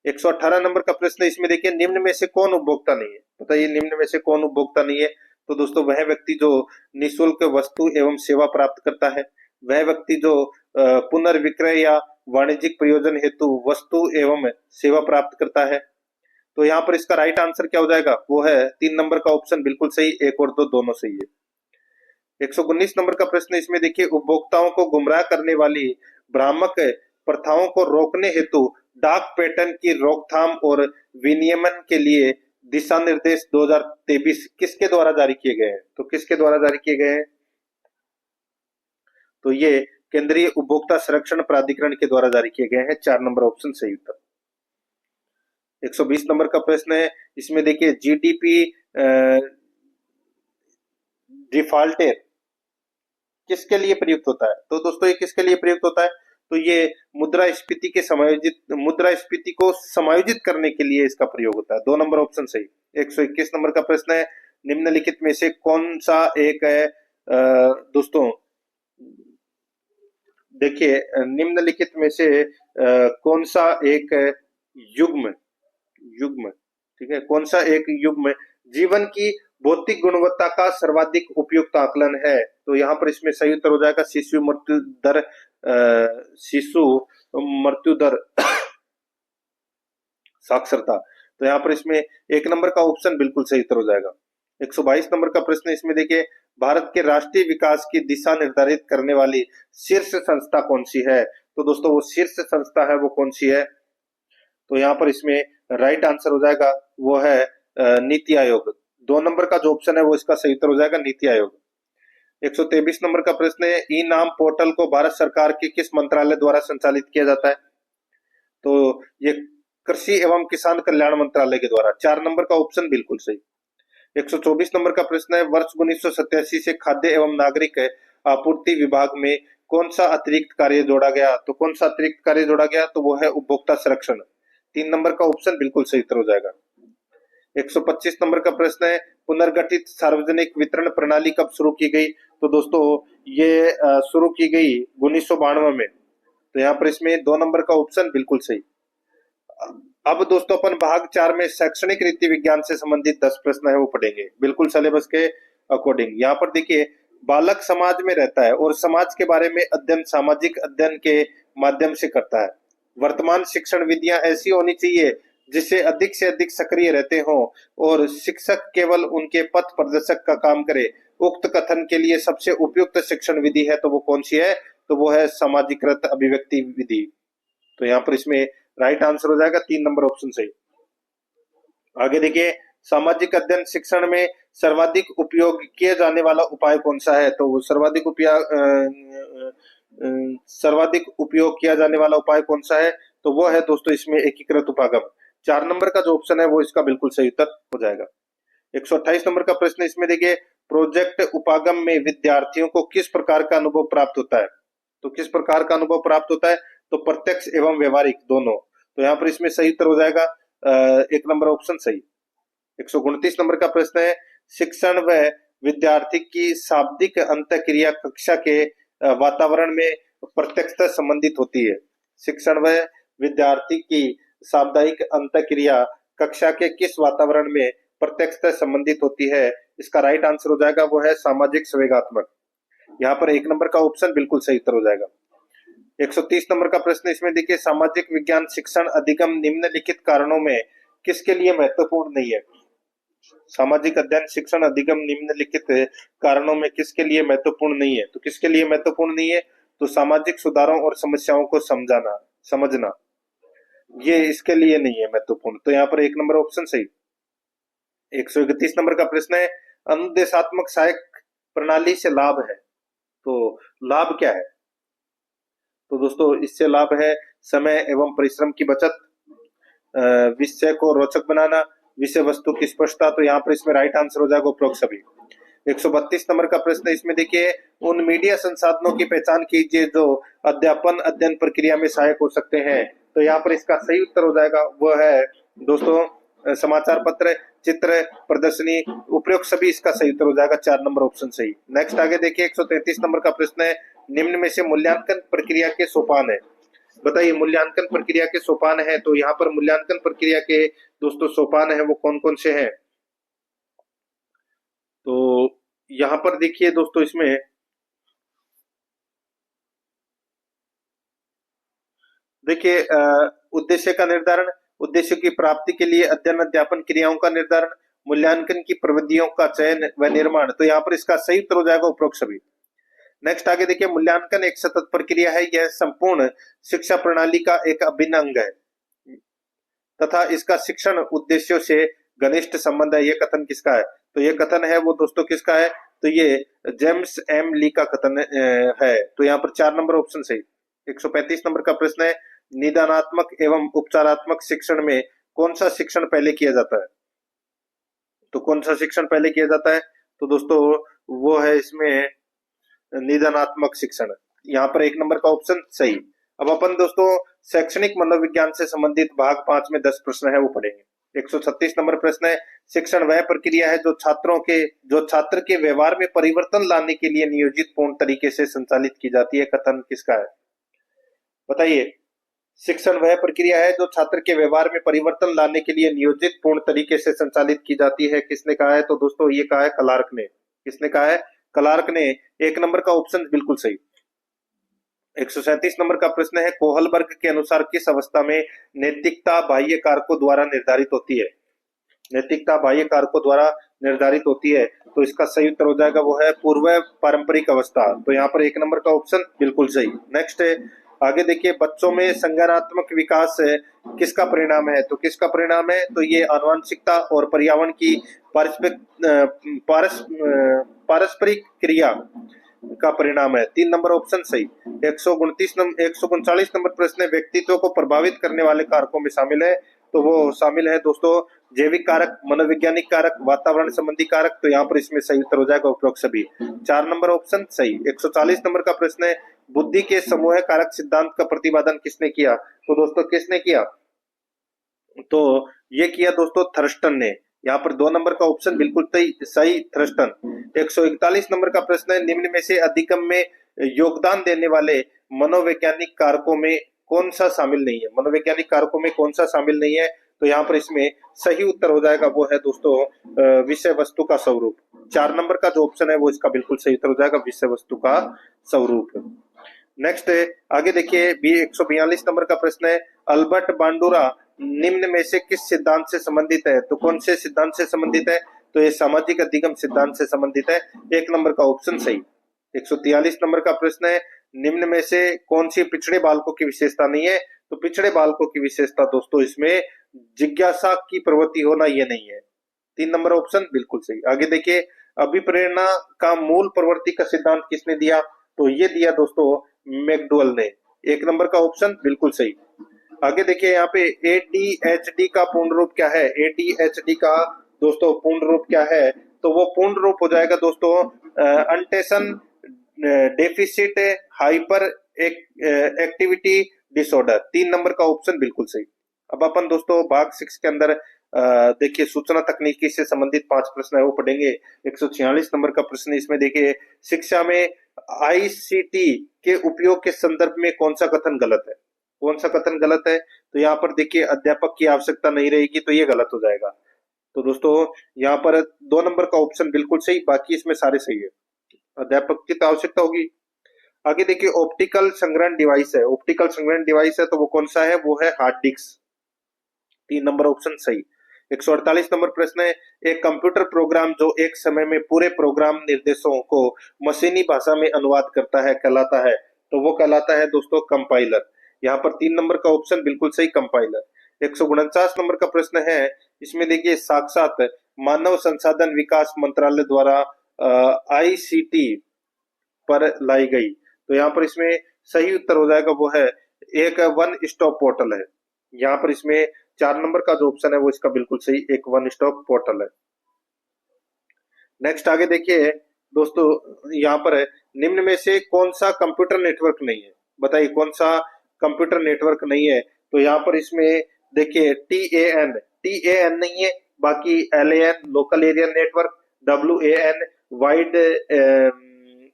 118 नंबर का प्रश्न इसमें देखिए, निम्न में से कौन उपभोक्ता नहीं है? बताइए, निम्न में से कौन उपभोक्ता नहीं है? तो दोस्तों वह व्यक्ति जो निःशुल्क वस्तु एवं सेवा प्राप्त करता है, वह व्यक्ति जो पुनर्विक्रय या वाणिज्यिक प्रयोजन हेतु वस्तु एवं सेवा प्राप्त करता है। तो यहाँ पर इसका राइट आंसर क्या हो जाएगा? वो है 3 नंबर का ऑप्शन बिल्कुल सही। एक और दो दोनों सही है। 119 नंबर का प्रश्न इसमें देखिए, उपभोक्ताओं को गुमराह करने वाली भ्रामक प्रथाओं को रोकने हेतु डाक पैटर्न की रोकथाम और विनियमन के लिए दिशा निर्देश 2023 किसके द्वारा जारी किए गए हैं? तो किसके द्वारा जारी किए गए हैं? तो ये केंद्रीय उपभोक्ता संरक्षण प्राधिकरण के द्वारा जारी किए गए हैं। 4 नंबर ऑप्शन सही उत्तर। 120 नंबर का प्रश्न है इसमें देखिए, जीडीपी डिफॉल्टर किसके लिए प्रयुक्त होता है? तो दोस्तों ये किसके लिए प्रयुक्त होता है? तो ये मुद्रास्फीति को समायोजित करने के लिए इसका प्रयोग होता है। 2 नंबर ऑप्शन सही। 121 नंबर का प्रश्न है, निम्नलिखित में से कौन सा एक है दोस्तों, देखिए निम्नलिखित में से कौन सा एक युग्म युग्म ठीक है, कौन सा एक युग्म जीवन की भौतिक गुणवत्ता का सर्वाधिक उपयुक्त आकलन है? तो यहाँ पर इसमें सही उत्तर हो जाएगा शिशु मृत्यु दर साक्षरता। तो यहाँ पर इसमें 1 नंबर का ऑप्शन बिल्कुल सही उत्तर हो जाएगा। 122 नंबर का प्रश्न इसमें देखिए, भारत के राष्ट्रीय विकास की दिशा निर्धारित करने वाली शीर्ष संस्था कौन सी है? तो दोस्तों वो शीर्ष संस्था है वो कौन सी है? तो यहाँ पर इसमें राइट आंसर हो जाएगा, वो है नीति आयोग। 2 नंबर का जो ऑप्शन है वो इसका सही उत्तर हो जाएगा, नीति आयोग। 123 नंबर का प्रश्न है, ई नाम पोर्टल को भारत सरकार के किस मंत्रालय द्वारा संचालित किया जाता है? तो ये कृषि एवं किसान कल्याण मंत्रालय के द्वारा। 4 नंबर का ऑप्शन बिल्कुल सही। 124 नंबर का प्रश्न है, वर्ष 1987 से खाद्य एवं नागरिक आपूर्ति विभाग में कौन सा अतिरिक्त कार्य जोड़ा गया? तो कौन सा अतिरिक्त कार्य जोड़ा गया? तो वो है उपभोक्ता संरक्षण। 3 नंबर का ऑप्शन बिल्कुल सही उत्तर हो जाएगा। 125 नंबर का प्रश्न है, पुनर्गठित सार्वजनिक वितरण प्रणाली कब शुरू की गई? तो दोस्तों ये शुरू की गई 1992 में। तो यहाँ पर इसमें 2 नंबर का ऑप्शन बिल्कुल सही। अब दोस्तों अपन भाग 4 में शैक्षणिक रीति विज्ञान से संबंधित 10 प्रश्न है वो पढ़ेंगे, बिल्कुल सिलेबस के अकॉर्डिंग। यहाँ पर देखिए, बालक समाज में रहता है और समाज के बारे में अध्ययन सामाजिक अध्ययन के माध्यम से करता है। वर्तमान शिक्षण विधियां ऐसी होनी चाहिए जिससे अधिक से अधिक सक्रिय रहते हों और शिक्षक केवल उनके पथ प्रदर्शक का काम करे। उक्त कथन के लिए सबसे उपयुक्त शिक्षण विधि है तो वो कौन सी है? तो वो है सामाजिकृत अभिव्यक्ति विधि। तो यहाँ पर इसमें राइट आंसर हो जाएगा 3 नंबर ऑप्शन सही। आगे देखिए, सामाजिक अध्ययन शिक्षण में सर्वाधिक उपयोग किया जाने वाला उपाय कौन सा है? तो सर्वाधिक उपयोग किया जाने वाला उपाय कौन सा है? तो वो है दोस्तों इसमें एकीकृत उपागम। 4 नंबर का जो ऑप्शन है वो इसका बिल्कुल सही उत्तर हो जाएगा। 128 नंबर का प्रश्न इसमें देखिए, प्रोजेक्ट उपागम में विद्यार्थियों को किस प्रकार का अनुभव प्राप्त होता है? तो किस प्रकार का अनुभव प्राप्त होता है? तो प्रत्यक्ष एवं व्यवहारिक दोनों। तो यहाँ पर इसमें सही उत्तर हो जाएगा 1 नंबर ऑप्शन सही। 129 नंबर का प्रश्न है, शिक्षण व विद्यार्थी की शाब्दिक अंतःक्रिया कक्षा के वातावरण में प्रत्यक्षता संबंधित होती है। शिक्षण व विद्यार्थी की साप्ताहिक अंतःक्रिया कक्षा के किस वातावरण में प्रत्यक्षता संबंधित होती है? इसका राइट आंसर हो जाएगा वो है सामाजिक संवेगात्मक। यहाँ पर 1 नंबर का ऑप्शन बिल्कुल सही उत्तर हो जाएगा। 130 नंबर का प्रश्न इसमें देखिए, सामाजिक विज्ञान शिक्षण अधिगम निम्नलिखित कारणों में किसके लिए महत्वपूर्ण नहीं है? सामाजिक अध्ययन शिक्षण अधिगम निम्नलिखित कारणों में किसके लिए महत्वपूर्ण नहीं है? तो किसके लिए महत्वपूर्ण नहीं है? तो सामाजिक सुधारों और समस्याओं को समझना ये इसके लिए नहीं है महत्वपूर्ण। तो यहाँ पर 1 नंबर ऑप्शन सही। 131 नंबर का प्रश्न है, अनुदेशात्मक सहायक प्रणाली से लाभ है। तो लाभ क्या है? तो दोस्तों इससे लाभ है समय एवं परिश्रम की बचत, विषय को रोचक बनाना, विषय वस्तु की स्पष्टता। तो यहाँ पर इसमें राइट आंसर हो जाएगा उपरोक्त सभी। 132 नंबर का प्रश्न इसमें देखिए, उन मीडिया संसाधनों की पहचान कीजिए जो अध्यापन अध्ययन प्रक्रिया में सहायक हो सकते हैं। तो यहाँ पर इसका सही उत्तर हो जाएगा वो है दोस्तों समाचार पत्र, चित्र, प्रदर्शनी, उपयुक्त सभी इसका सही उत्तर हो जाएगा 4 नंबर ऑप्शन सही। नेक्स्ट आगे देखिए, 133 नंबर का प्रश्न है, निम्न में से मूल्यांकन प्रक्रिया के सोपान है। बताइए मूल्यांकन प्रक्रिया के सोपान है। तो यहाँ पर मूल्यांकन प्रक्रिया के दोस्तों सोपान है वो कौन कौन से हैं? तो यहाँ पर देखिए दोस्तों, इसमें देखिए उद्देश्य का निर्धारण, उद्देश्य की प्राप्ति के लिए अध्ययन अध्यापन क्रियाओं का निर्धारण, मूल्यांकन की प्रविधियों का चयन व निर्माण। तो यहाँ पर इसका सही उत्तर हो जाएगा उपरोक्त सभी। नेक्स्ट आगे देखिए, मूल्यांकन एक सतत प्रक्रिया है, यह संपूर्ण शिक्षा प्रणाली का एक अभिन्न अंग है तथा इसका शिक्षण उद्देश्यों से घनिष्ठ संबंध है। यह कथन किसका है? तो यह कथन है वो दोस्तों किसका है? तो ये जेम्स एम ली का कथन है। तो यहाँ पर 4 नंबर ऑप्शन सही। 135 नंबर का प्रश्न है, निदानात्मक एवं उपचारात्मक शिक्षण में कौन सा शिक्षण पहले किया जाता है? तो कौन सा शिक्षण पहले किया जाता है? तो दोस्तों वो है इसमें निदानात्मक शिक्षण। यहाँ पर 1 नंबर का ऑप्शन सही। अब अपन दोस्तों शैक्षणिक मनोविज्ञान से संबंधित भाग 5 में 10 प्रश्न है वो पढ़ेंगे। 136 नंबर प्रश्न है, शिक्षण वह प्रक्रिया है जो छात्र के व्यवहार में परिवर्तन लाने के लिए नियोजित पूर्ण तरीके से संचालित की जाती है। कथन किसका है? बताइए। शिक्षण वह प्रक्रिया है जो छात्र के व्यवहार में परिवर्तन लाने के लिए नियोजित पूर्ण तरीके से संचालित की जाती है। किसने कहा है? तो दोस्तों ये कहा है क्लार्क ने। किसने कहा है? क्लार्क ने। 1 नंबर का ऑप्शन बिल्कुल सही। 137 नंबर का प्रश्न है, कोहलबर्ग के अनुसार किस अवस्था में नैतिकता बाह्य कारकों द्वारा निर्धारित होती है? नैतिकता बाह्य कारकों द्वारा निर्धारित होती है। तो इसका सही उत्तर हो जाएगा वो है पूर्व पारंपरिक अवस्था। तो यहाँ पर 1 नंबर का ऑप्शन बिल्कुल सही। नेक्स्ट है आगे देखिए, बच्चों में संज्ञानात्मक विकास किसका परिणाम है? तो किसका परिणाम है? तो ये आनुवंशिकता और पर्यावरण की पारस्परिक क्रिया का परिणाम है। 3 नंबर ऑप्शन सही। 139 नंबर प्रश्न है, व्यक्तित्व को प्रभावित करने वाले कारकों में शामिल है तो वो शामिल है दोस्तों जैविक कारक, मनोवैज्ञानिक कारक, वातावरण संबंधी कारक। तो यहाँ पर इसमें सही उत्तर हो जाएगा उपरोक्त सभी। 4 नंबर ऑप्शन सही। 140 नंबर का प्रश्न है, बुद्धि के समूह कारक सिद्धांत का प्रतिपादन किसने किया? तो दोस्तों किसने किया? तो ये किया दोस्तों थर्स्टन ने। यहाँ पर 2 नंबर का ऑप्शन बिल्कुल सही थर्स्टन। 141 नंबर का प्रश्न है, निम्न में से अधिगम में योगदान देने वाले मनोवैज्ञानिक कारकों में कौन सा शामिल नहीं है? मनोवैज्ञानिक कारकों में कौन सा शामिल नहीं है? तो यहाँ पर इसमें सही उत्तर हो जाएगा वो है दोस्तों विषय वस्तु का स्वरूप। 4 नंबर का जो ऑप्शन है वो इसका बिल्कुल सही उत्तर हो जाएगा, विषय वस्तु का स्वरूप। नेक्स्ट आगे देखिए 142 नंबर का प्रश्न है, अल्बर्ट बांडुरा निम्न में से किस सिद्धांत से संबंधित है? तो कौन से सिद्धांत से संबंधित है? तो ये सामाजिक अधिगम सिद्धांत से संबंधित है। 1 नंबर का ऑप्शन सही। 143 नंबर का प्रश्न है, निम्न में से कौन सी पिछड़े बालकों की विशेषता नहीं है? तो पिछड़े बालकों की विशेषता दोस्तों इसमें जिज्ञासा की प्रवृत्ति होना ये नहीं है। 3 नंबर ऑप्शन बिल्कुल सही। आगे देखिए, अभिप्रेरणा का मूल प्रवृत्ति का सिद्धांत किसने दिया? तो ये दिया दोस्तों मैकडॉवेल ने। 1 नंबर का ऑप्शन बिल्कुल सही। आगे देखिए यहाँ पे ADHD का पूर्ण रूप क्या है? ADHD का दोस्तों पूर्ण रूप क्या है? तो वो पूर्ण रूप हो जाएगा दोस्तों attention deficit hyper activity disorder. 3 number का ऑप्शन बिल्कुल सही। अब अपन दोस्तों भाग 6 के अंदर देखिए सूचना तकनीकी से संबंधित 5 प्रश्न है वो पढ़ेंगे। 146 नंबर का प्रश्न इसमें देखिए, शिक्षा में ICT के उपयोग के संदर्भ में कौन सा कथन गलत है? कौन सा कथन गलत है? तो यहाँ पर देखिए अध्यापक की आवश्यकता नहीं रहेगी, तो ये गलत हो जाएगा। तो दोस्तों यहाँ पर 2 नंबर का ऑप्शन बिल्कुल सही, बाकी इसमें सारे सही है। अध्यापक की तो आवश्यकता होगी। आगे देखिए ऑप्टिकल संग्रहण डिवाइस है, ऑप्टिकल संग्रहण डिवाइस है तो वो कौन सा है? वो है हार्ड डिस्क। 3 नंबर ऑप्शन सही। 148 नंबर प्रश्न है, एक कंप्यूटर प्रोग्राम जो एक समय में पूरे प्रोग्राम निर्देशों को मशीनी भाषा में अनुवाद करता है कहलाता है? तो वो कहलाता है दोस्तों कंपाइलर। यहाँ पर 3 नंबर का ऑप्शन बिल्कुल सही, कंपाइलर। 149 नंबर का प्रश्न है, इसमें देखिए साक्षात मानव संसाधन विकास मंत्रालय द्वारा ICT पर लाई गई। तो यहाँ पर इसमें सही उत्तर हो जाएगा वो है एक वन स्टॉप पोर्टल है। यहाँ पर इसमें 4 नंबर का जो ऑप्शन है वो इसका बिल्कुल सही, एक वन स्टॉप पोर्टल है। नेक्स्ट आगे देखिए दोस्तों, यहाँ पर निम्न में से कौन सा कंप्यूटर नेटवर्क नहीं है? बताइए कौन सा कंप्यूटर नेटवर्क नहीं है? तो यहाँ पर इसमें देखिए TAN नहीं है, बाकी LAN local area network, WAN wide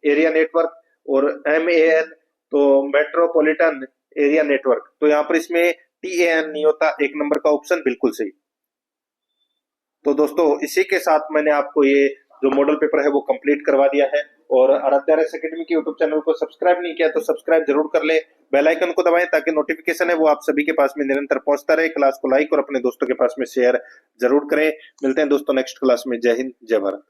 area network और MAN तो मेट्रोपॉलिटन एरिया नेटवर्क। तो यहाँ पर इसमें TAN नहीं होता। 1 नंबर का ऑप्शन बिल्कुल सही। तो दोस्तों इसी के साथ मैंने आपको ये जो मॉडल पेपर है वो कंप्लीट करवा दिया है। और आराध्या रेस एकेडमी के यूट्यूब चैनल को सब्सक्राइब नहीं किया तो सब्सक्राइब जरूर कर ले, बेल आइकन को दबाएं ताकि नोटिफिकेशन है वो आप सभी के पास में निरंतर पहुंचता रहे। क्लास को लाइक और अपने दोस्तों के पास में शेयर जरूर करें। मिलते हैं दोस्तों नेक्स्ट क्लास में। जय हिंद, जय भारत।